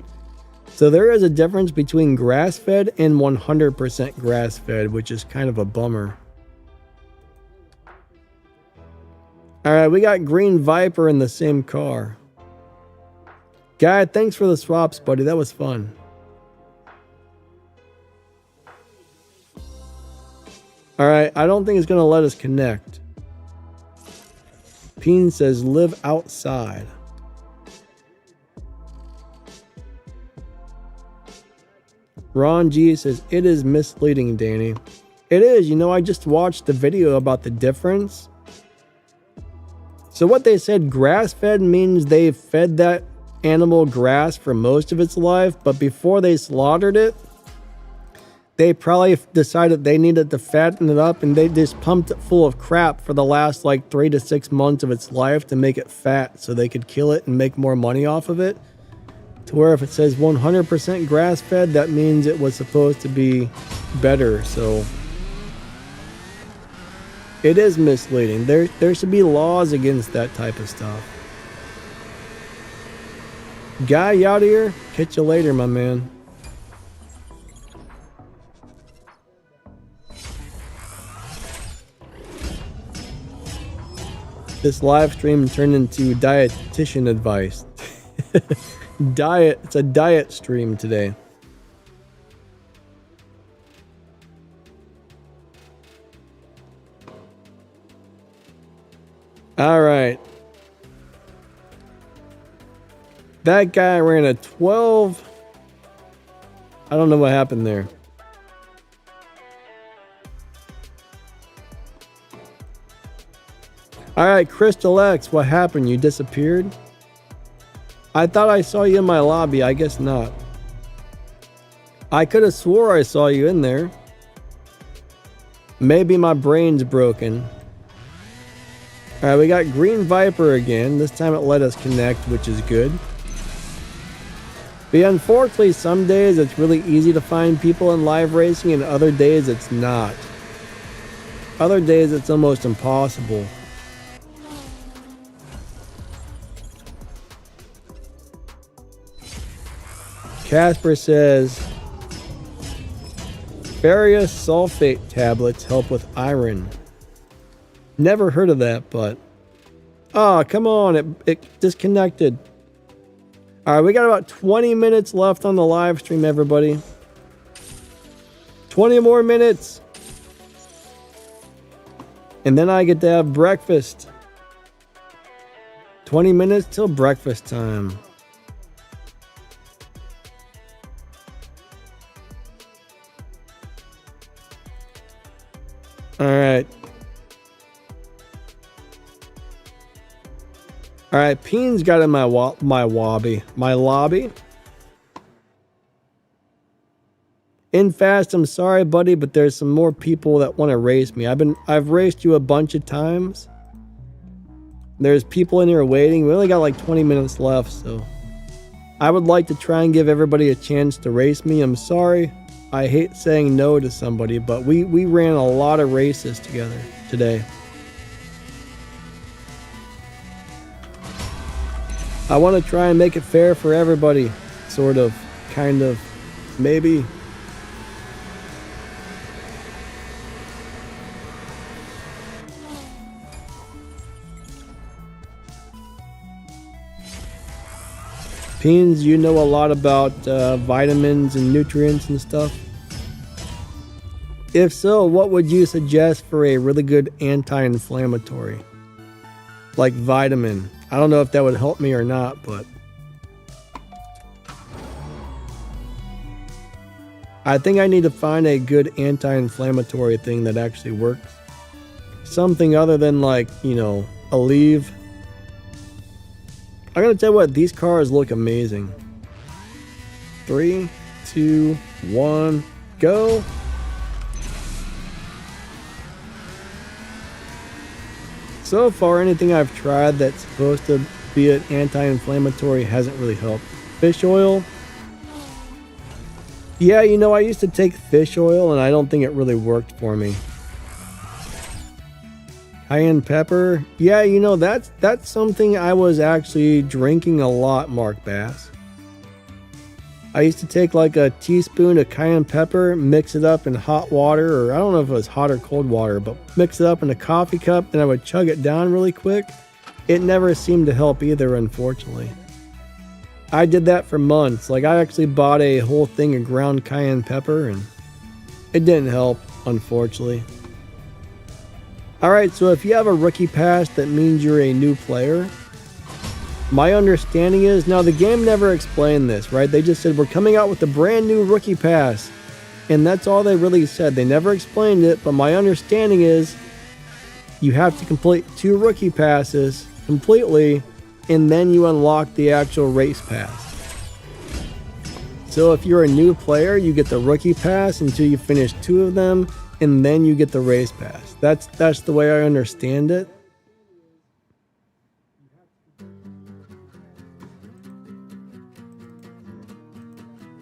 So there is a difference between grass-fed and 100% grass-fed, which is kind of a bummer. Alright, we got Green Viper in the same car. Guy, thanks for the swaps, buddy. That was fun. Alright, I don't think it's going to let us connect. Peen says, live outside. Ron G says, it is misleading, Danny. It is, you know, I just watched the video about the difference. So what they said, grass-fed means they fed that animal grass for most of its life, but before they slaughtered it, they probably decided they needed to fatten it up, and they just pumped it full of crap for the last like 3 to 6 months of its life to make it fat so they could kill it and make more money off of it. To where if it says 100% grass-fed, that means it was supposed to be better. So it is misleading. There should be laws against that type of stuff. Guy, you out of here? Catch you later, my man. This live stream turned into dietitian advice. It's a diet stream today. All right. That guy ran a 12. I don't know what happened there. Alright, Crystal X, what happened? You disappeared? I thought I saw you in my lobby. I guess not. I could have swore I saw you in there. Maybe my brain's broken. Alright, we got Green Viper again. This time it let us connect, which is good. But unfortunately, some days it's really easy to find people in live racing, and other days it's not. Other days it's almost impossible. Casper says, various sulfate tablets help with iron. Never heard of that, but... Oh, come on, it disconnected. Alright, we got about 20 minutes left on the live stream, everybody. 20 more minutes. And then I get to have breakfast. 20 minutes till breakfast time. Alright. Alright, Peen's got in my lobby. In fast, I'm sorry, buddy, but there's some more people that want to race me. I've raced you a bunch of times. There's people in here waiting. We only got like 20 minutes left, so I would like to try and give everybody a chance to race me. I'm sorry. I hate saying no to somebody, but we ran a lot of races together today. I want to try and make it fair for everybody. Sort of, kind of, maybe. Peens, you know a lot about vitamins and nutrients and stuff. If so, what would you suggest for a really good anti-inflammatory? Like vitamin. I don't know if that would help me or not, but... I think I need to find a good anti-inflammatory thing that actually works. Something other than like, you know, Aleve. I'm gonna tell you what, these cars look amazing. 3, 2, 1, go! So far, anything I've tried that's supposed to be an anti-inflammatory hasn't really helped. Fish oil? Yeah, you know, I used to take fish oil and I don't think it really worked for me. Cayenne pepper? Yeah, you know, that's something I was actually drinking a lot, Mark Bass. I used to take like a teaspoon of cayenne pepper, mix it up in hot water, or I don't know if it was hot or cold water, but mix it up in a coffee cup, and I would chug it down really quick. It never seemed to help either, unfortunately. I did that for months. Like, I actually bought a whole thing of ground cayenne pepper, and it didn't help, unfortunately. Alright, so if you have a rookie pass, that means you're a new player. My understanding is, now the game never explained this, right? They just said, we're coming out with a brand new rookie pass. And that's all they really said. They never explained it, but my understanding is you have to complete 2 rookie passes completely, and then you unlock the actual race pass. So if you're a new player, you get the rookie pass until you finish 2 of them, and then you get the race pass. That's the way I understand it.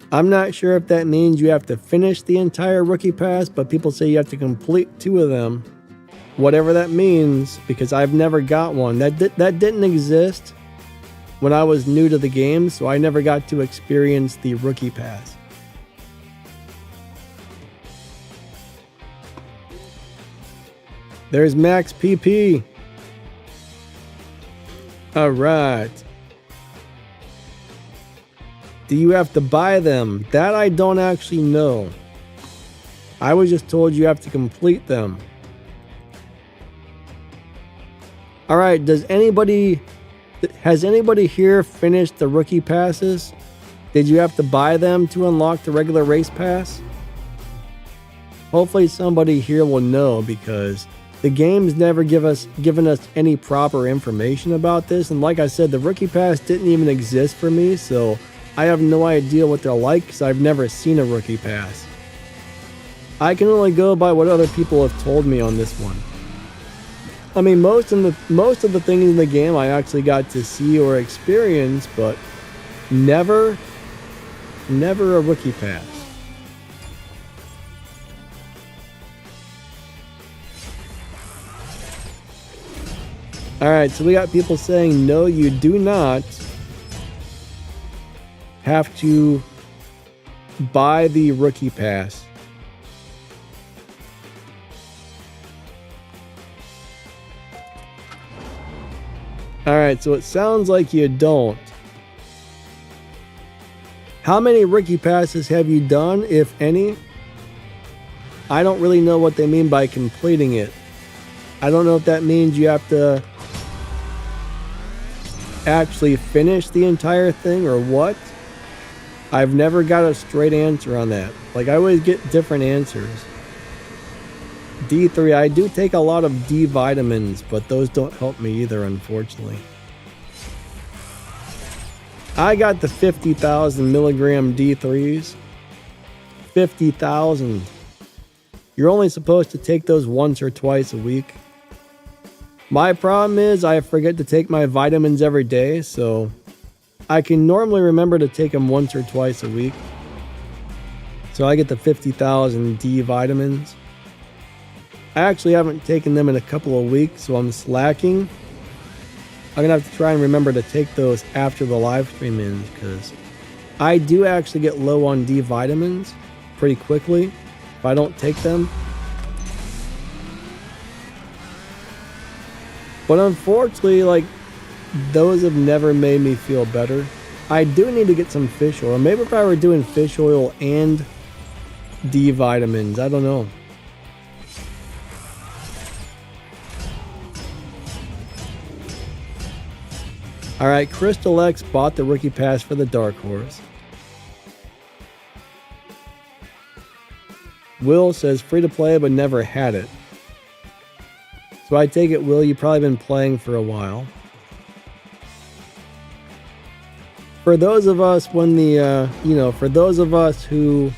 I'm not sure if that means you have to finish the entire rookie pass, but people say you have to complete 2 of them. Whatever that means, because I've never got one. That didn't exist when I was new to the game, so I never got to experience the rookie pass. There's Max PP. All right. Do you have to buy them? That I don't actually know. I was just told you have to complete them. All right, has anybody here finished the rookie passes? Did you have to buy them to unlock the regular race pass? Hopefully somebody here will know, because The game's never given us any proper information about this, and like I said, the rookie pass didn't even exist for me, so I have no idea what they're like because I've never seen a rookie pass. I can only go by what other people have told me on this one. I mean, most of the things in the game I actually got to see or experience, but never a rookie pass. Alright, so we got people saying, no, you do not have to buy the rookie pass. Alright, so it sounds like you don't. How many rookie passes have you done, if any? I don't really know what they mean by completing it. I don't know if that means you have to actually finish the entire thing or what. I've never got a straight answer on that. Like, I always get different answers. D3, I do take a lot of D vitamins, but those don't help me either, unfortunately. I got the 50,000 milligram D3s. 50,000. You're only supposed to take those once or twice a week. My problem is I forget to take my vitamins every day, so I can normally remember to take them once or twice a week. So I get the 50,000 D vitamins. I actually haven't taken them in a couple of weeks, so I'm slacking. I'm going to have to try and remember to take those after the live stream ends, because I do actually get low on D vitamins pretty quickly if I don't take them. But unfortunately, like, those have never made me feel better. I do need to get some fish oil. Maybe if I were doing fish oil and D vitamins, I don't know. Alright, Crystal X bought the rookie pass for the Dark Horse. Will says free to play but never had it. So I take it, Will, you've probably been playing for a while. For those of us for those of us who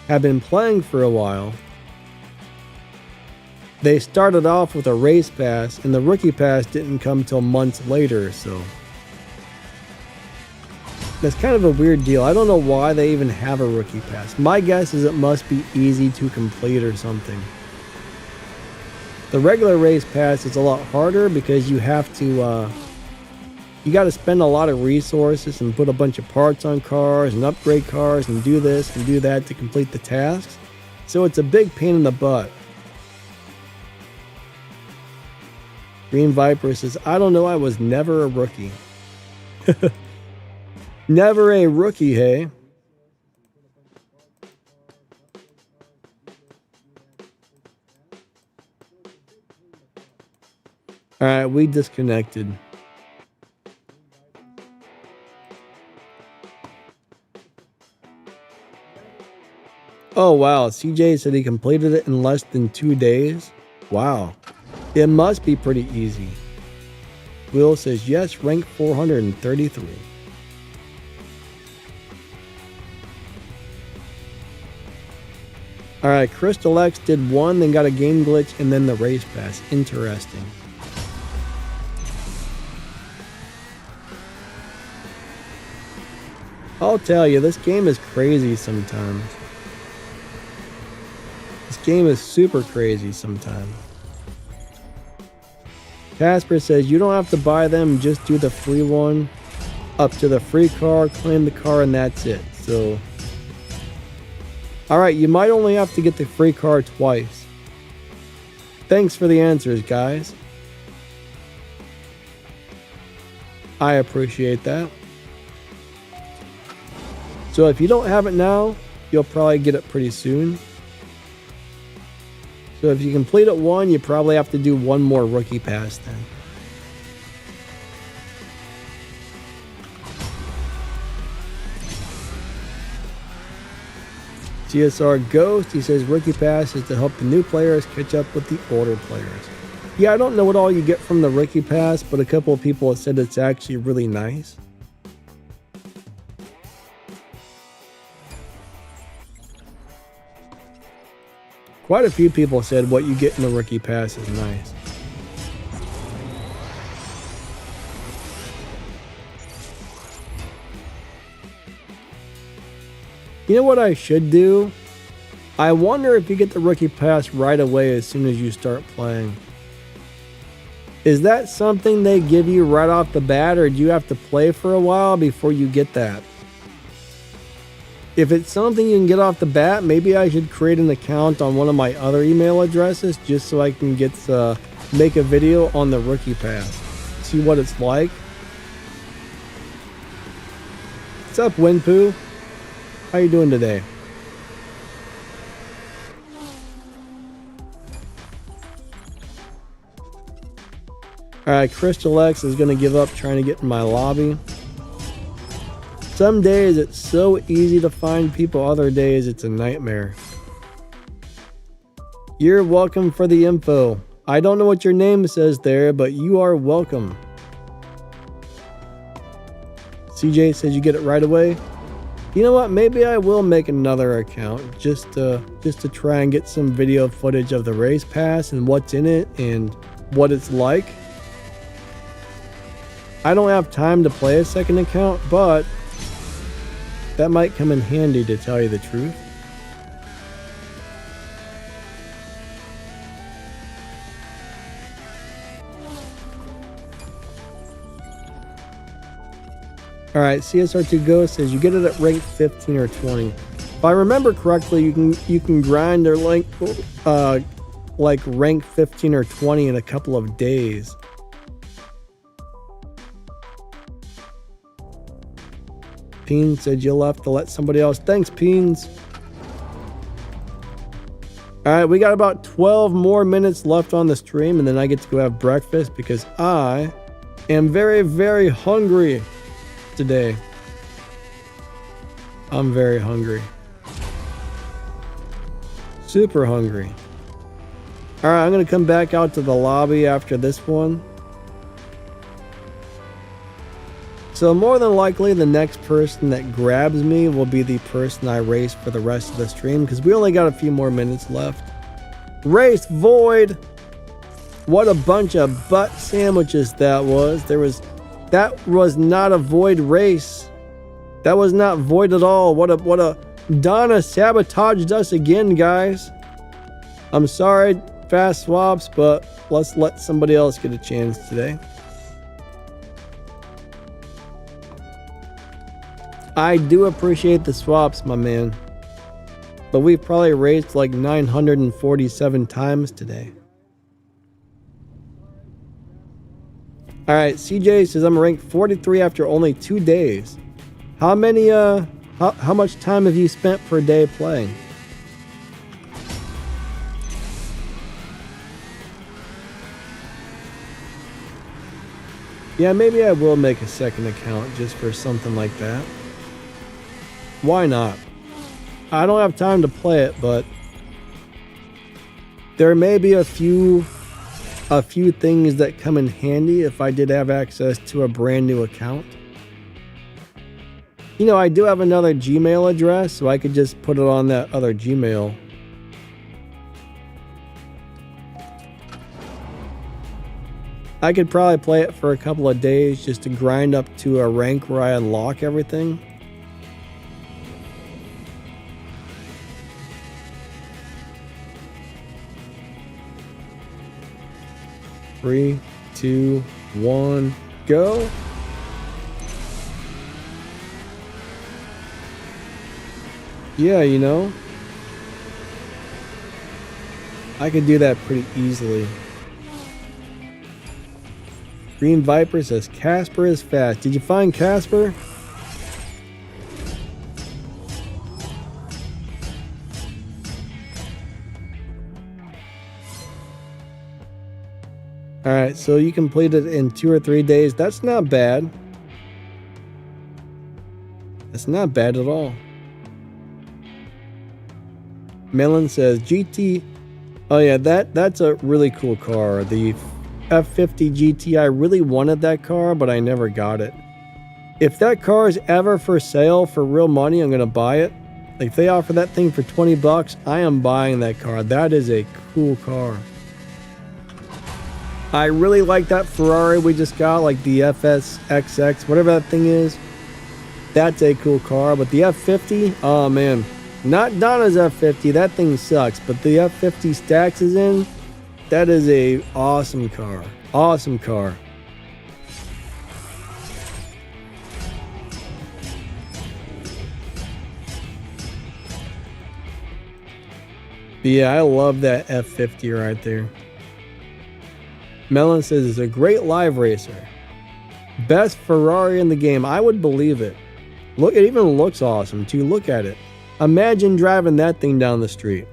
have been playing for a while, they started off with a race pass, and the rookie pass didn't come till months later, so that's kind of a weird deal. I don't know why they even have a rookie pass. My guess is it must be easy to complete or something. The regular race pass is a lot harder because you have to, you got to spend a lot of resources and put a bunch of parts on cars and upgrade cars and do this and do that to complete the tasks. So it's a big pain in the butt. Green Viper says, I don't know, I was never a rookie. Never a rookie, hey? Alright, we disconnected. Oh wow, CJ said he completed it in less than 2 days. Wow. It must be pretty easy. Will says yes, rank 433. Alright, Crystal X did one, then got a game glitch, and then the race pass. Interesting. I'll tell you, this game is crazy sometimes. This game is super crazy sometimes. Casper says you don't have to buy them, just do the free one. Up to the free car, claim the car, and that's it. So, alright, you might only have to get the free car twice. Thanks for the answers, guys. I appreciate that. So if you don't have it now, you'll probably get it pretty soon. So if you complete it one, you probably have to do one more rookie pass then. CSR Ghost, he says Rookie Pass is to help the new players catch up with the older players. Yeah, I don't know what all you get from the Rookie Pass, but a couple of people have said it's actually really nice. Quite a few people said what you get in the Rookie Pass is nice. You know what I should do? I wonder if you get the Rookie Pass right away as soon as you start playing. Is that something they give you right off the bat, or do you have to play for a while before you get that? If it's something you can get off the bat, maybe I should create an account on one of my other email addresses just so I can make a video on the Rookie Pass. See what it's like. What's up, Winpoo? How you doing today? Alright, Crystal X is going to give up trying to get in my lobby. Some days it's so easy to find people, other days it's a nightmare. You're welcome for the info. I don't know what your name says there, but you are welcome. CJ says you get it right away. You know what? Maybe I will make another account just to try and get some video footage of the race pass and what's in it and what it's like. I don't have time to play a second account, but that might come in handy, to tell you the truth. Alright, CSR2 Ghost says you get it at rank 15 or 20. If I remember correctly, you can grind their like rank 15 or 20 in a couple of days. Peen said you'll have to let somebody else. Thanks, Peens. Alright, we got about 12 more minutes left on the stream, and then I get to go have breakfast because I am very, very hungry today. I'm very hungry. Super hungry. Alright, I'm going to come back out to the lobby after this one. So more than likely, the next person that grabs me will be the person I race for the rest of the stream, because we only got a few more minutes left. Race Void! What a bunch of butt sandwiches that was. That was not a Void race. That was not Void at all. What a Donna sabotaged us again, guys. I'm sorry, Fast Swaps, but let's let somebody else get a chance today. I do appreciate the swaps, my man. But we've probably raced like 947 times today. Alright, CJ says I'm ranked 43 after only 2 days. How much time have you spent per day playing? Yeah, maybe I will make a second account just for something like that. Why not? I don't have time to play it, but there may be a few things that come in handy if I did have access to a brand new account. You know, I do have another Gmail address, so I could just put it on that other Gmail. I could probably play it for a couple of days just to grind up to a rank where I unlock everything. Three, 2, 1, go. Yeah, you know, I could do that pretty easily. Green Viper says Casper is fast. Did you find Casper? Alright, so you completed it in 2 or 3 days. That's not bad. That's not bad at all. Melon says GT. Oh yeah, that's a really cool car. The F50 GT. I really wanted that car, but I never got it. If that car is ever for sale for real money, I'm gonna buy it. Like, if they offer that thing for 20 bucks, I am buying that car. That is a cool car. I really like that Ferrari we just got, like the FSXX, whatever that thing is. That's a cool car, but the F50, oh man. Not Donna's F50, that thing sucks, but the F50 Stax is in, that is a awesome car. Awesome car. But yeah, I love that F50 right there. Melon says it's a great live racer. Best Ferrari in the game. I would believe it. Look, it even looks awesome too. Look at it. Imagine driving that thing down the street.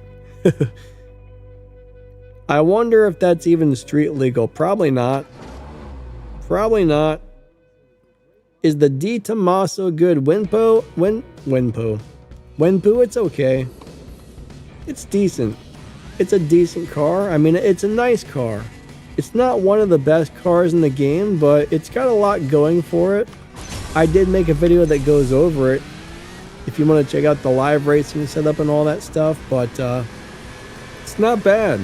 I wonder if that's even street legal. Probably not. Probably not. Is the D Tommaso good? Winpo? Winpo, it's okay. It's decent. It's a decent car. I mean, it's a nice car. It's not one of the best cars in the game, but it's got a lot going for it. I did make a video that goes over it if you want to check out the live racing setup and all that stuff, but it's not bad.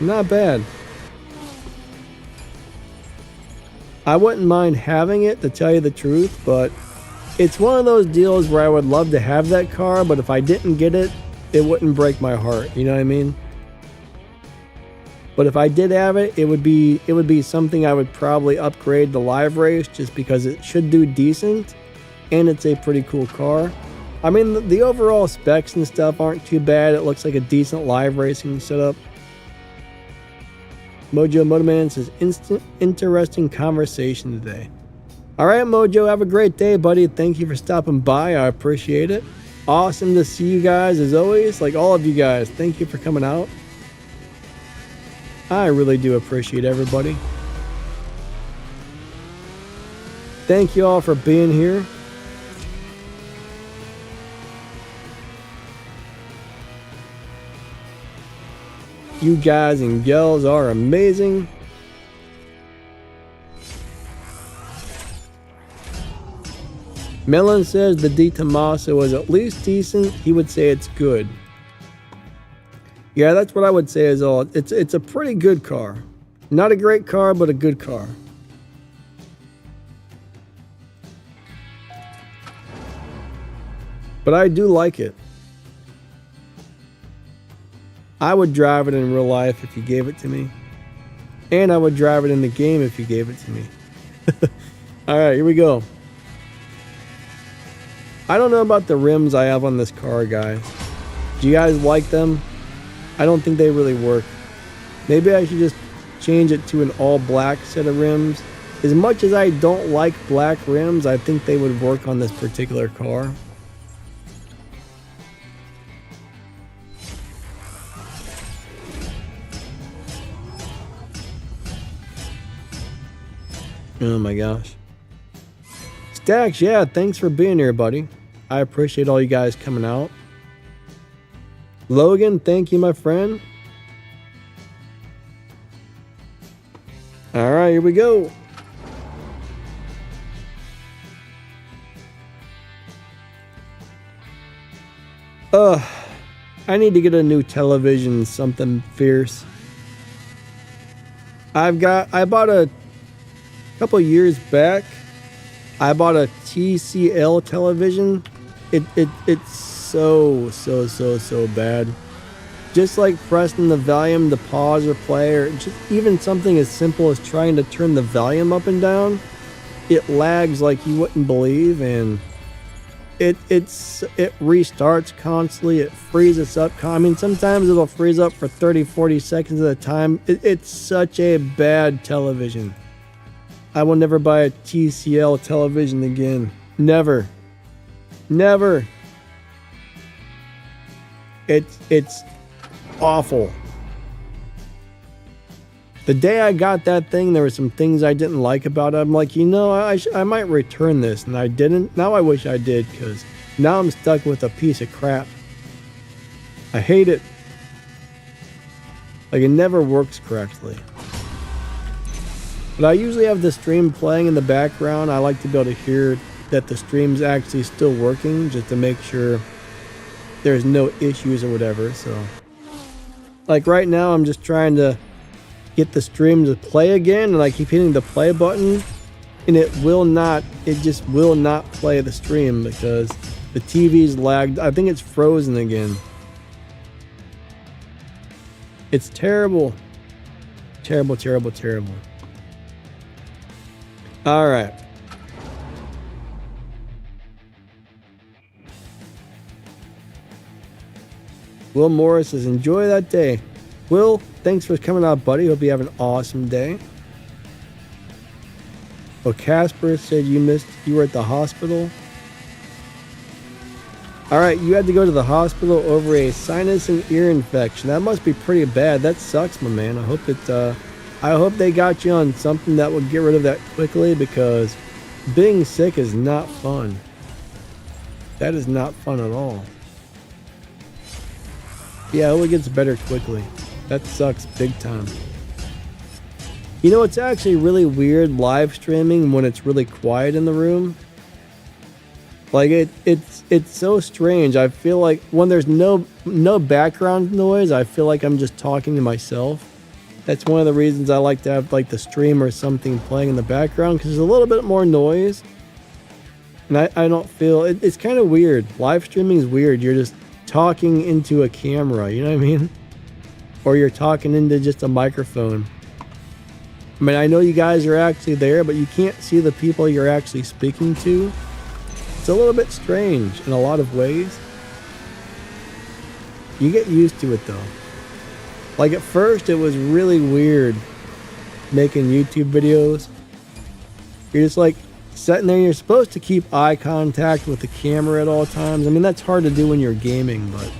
Not bad. I wouldn't mind having it, to tell you the truth, but it's one of those deals where I would love to have that car, but if I didn't get it, it wouldn't break my heart. You know what I mean? But if I did have it, it would be something I would probably upgrade the live race, just because it should do decent, and it's a pretty cool car. I mean, the overall specs and stuff aren't too bad. It looks like a decent live racing setup. Mojo Motoman says, interesting conversation today. All right, Mojo, have a great day, buddy. Thank you for stopping by. I appreciate it. Awesome to see you guys, as always. Like, all of you guys, thank you for coming out. I really do appreciate everybody. Thank you all for being here. You guys and gals are amazing. Melon says the Di Tommaso was at least decent. He would say it's good. Yeah, that's what I would say as all. It's a pretty good car. Not a great car, but a good car. But I do like it. I would drive it in real life if you gave it to me. And I would drive it in the game if you gave it to me. Alright, here we go. I don't know about the rims I have on this car, guys. Do you guys like them? I don't think they really work. Maybe I should just change it to an all black set of rims. As much as I don't like black rims, I think they would work on this particular car. Oh my gosh. Stacks, yeah, thanks for being here, buddy. I appreciate all you guys coming out. Logan, thank you, my friend. All right, here we go. I need to get a new television, something fierce. I bought a couple years back. I bought a TCL television. It's so bad. Just like pressing the volume to pause or play, or just even something as simple as trying to turn the volume up and down, it lags like you wouldn't believe, and it restarts constantly. It freezes up. I mean, sometimes it'll freeze up for 30-40 seconds at a time. It's such a bad television. I will never buy a TCL television again. Never. It's awful. The day I got that thing, there were some things I didn't like about it. I'm like, you know, I might return this, and I didn't. Now I wish I did, because now I'm stuck with a piece of crap. I hate it. Like, it never works correctly. But I usually have the stream playing in the background. I like to be able to hear that the stream's actually still working, just to make sure there's no issues or whatever. So, like right now, I'm just trying to get the stream to play again, and I keep hitting the play button, and it just will not play the stream because the TV's lagged. I think it's frozen again. It's terrible. Terrible, terrible, terrible. All right. Will Morris says, enjoy that day. Will, thanks for coming out, buddy. Hope you have an awesome day. Oh, Casper said you were at the hospital. All right, you had to go to the hospital over a sinus and ear infection. That must be pretty bad. That sucks, my man. I hope they got you on something that would get rid of that quickly, because being sick is not fun. That is not fun at all. Yeah, it only gets better quickly. That sucks big time. You know, it's actually really weird live streaming when it's really quiet in the room. Like it's so strange. I feel like when there's no background noise, I feel like I'm just talking to myself. That's one of the reasons I like to have like the stream or something playing in the background, because there's a little bit more noise. And I don't feel it's kind of weird. Live streaming is weird. You're just talking into a camera, you know what I mean? Or you're talking into just a microphone. I mean, I know you guys are actually there, but you can't see the people you're actually speaking to. It's a little bit strange in a lot of ways. You get used to it though. Like at first it was really weird making YouTube videos. You're just like sitting there, you're supposed to keep eye contact with the camera at all times. I mean, that's hard to do when you're gaming, but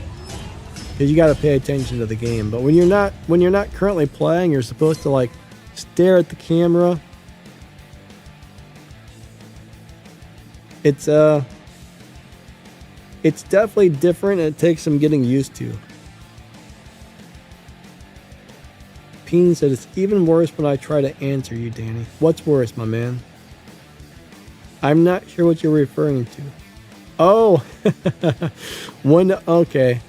because you got to pay attention to the game. But when you're not currently playing, you're supposed to like stare at the camera. It's definitely different, and it takes some getting used to. Peen said it's even worse when I try to answer you, Danny. What's worse, my man? I'm not sure what you're referring to. Oh, okay.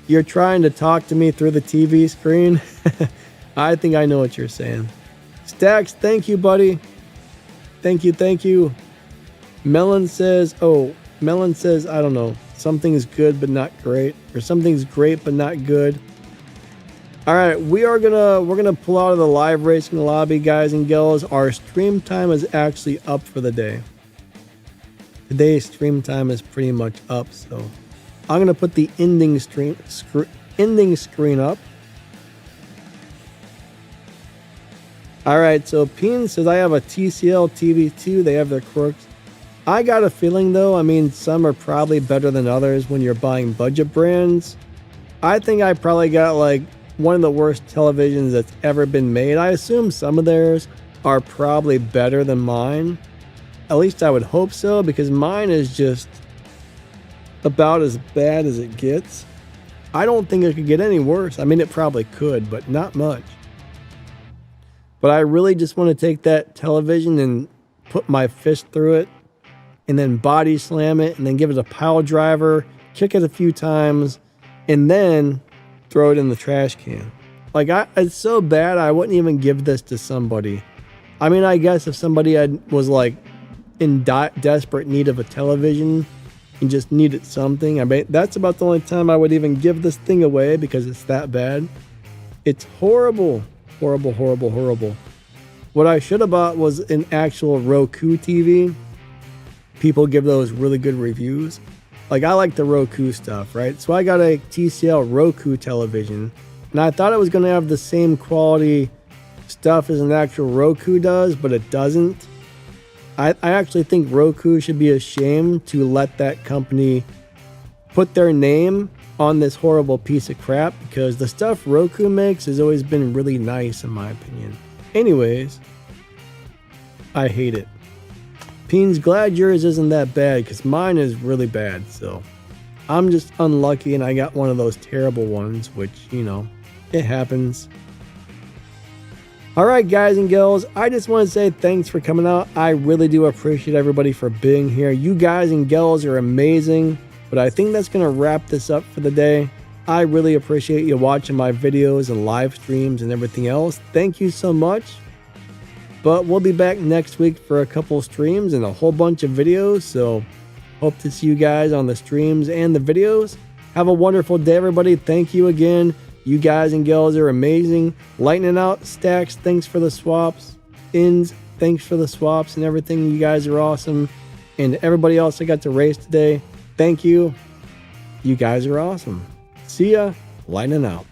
You're trying to talk to me through the TV screen? I think I know what you're saying. Stacks, thank you, buddy. Thank you. Melon says, I don't know. Something's good but not great. Or something's great but not good. Alright, we're gonna pull out of the live racing lobby, guys and girls. Our stream time is actually up for the day. Today's stream time is pretty much up, so I'm gonna put the ending screen up. Alright, so Peen says I have a TCL TV2. They have their quirks. I got a feeling though, I mean, some are probably better than others when you're buying budget brands. I think I probably got like one of the worst televisions that's ever been made. I assume some of theirs are probably better than mine. At least I would hope so, because mine is just about as bad as it gets. I don't think it could get any worse. I mean, it probably could, but not much. But I really just want to take that television and put my fist through it, and then body slam it, and then give it a pile driver, kick it a few times, and then throw it in the trash can. Like, it's so bad, I wouldn't even give this to somebody. I mean, I guess if somebody was like in desperate need of a television and just needed something, I mean, that's about the only time I would even give this thing away, because it's that bad. It's horrible. Horrible, horrible, horrible. What I should have bought was an actual Roku TV. People give those really good reviews. Like, I like the Roku stuff, right? So I got a TCL Roku television, and I thought it was going to have the same quality stuff as an actual Roku does, but it doesn't. I actually think Roku should be ashamed to let that company put their name on this horrible piece of crap, because the stuff Roku makes has always been really nice in my opinion. Anyways, I hate it. Peen's glad yours isn't that bad, because mine is really bad. So I'm just unlucky and I got one of those terrible ones, which, you know, it happens. Alright guys and girls, I just want to say thanks for coming out. I really do appreciate everybody for being here. You guys and girls are amazing, but I think that's going to wrap this up for the day. I really appreciate you watching my videos and live streams and everything else. Thank you so much. But we'll be back next week for a couple streams and a whole bunch of videos, so hope to see you guys on the streams and the videos. Have a wonderful day, everybody. Thank you again. You guys and girls are amazing. Lightning out, Stacks, thanks for the swaps. Ins, thanks for the swaps and everything. You guys are awesome. And everybody else I got to race today, thank you. You guys are awesome. See ya. Lightning out.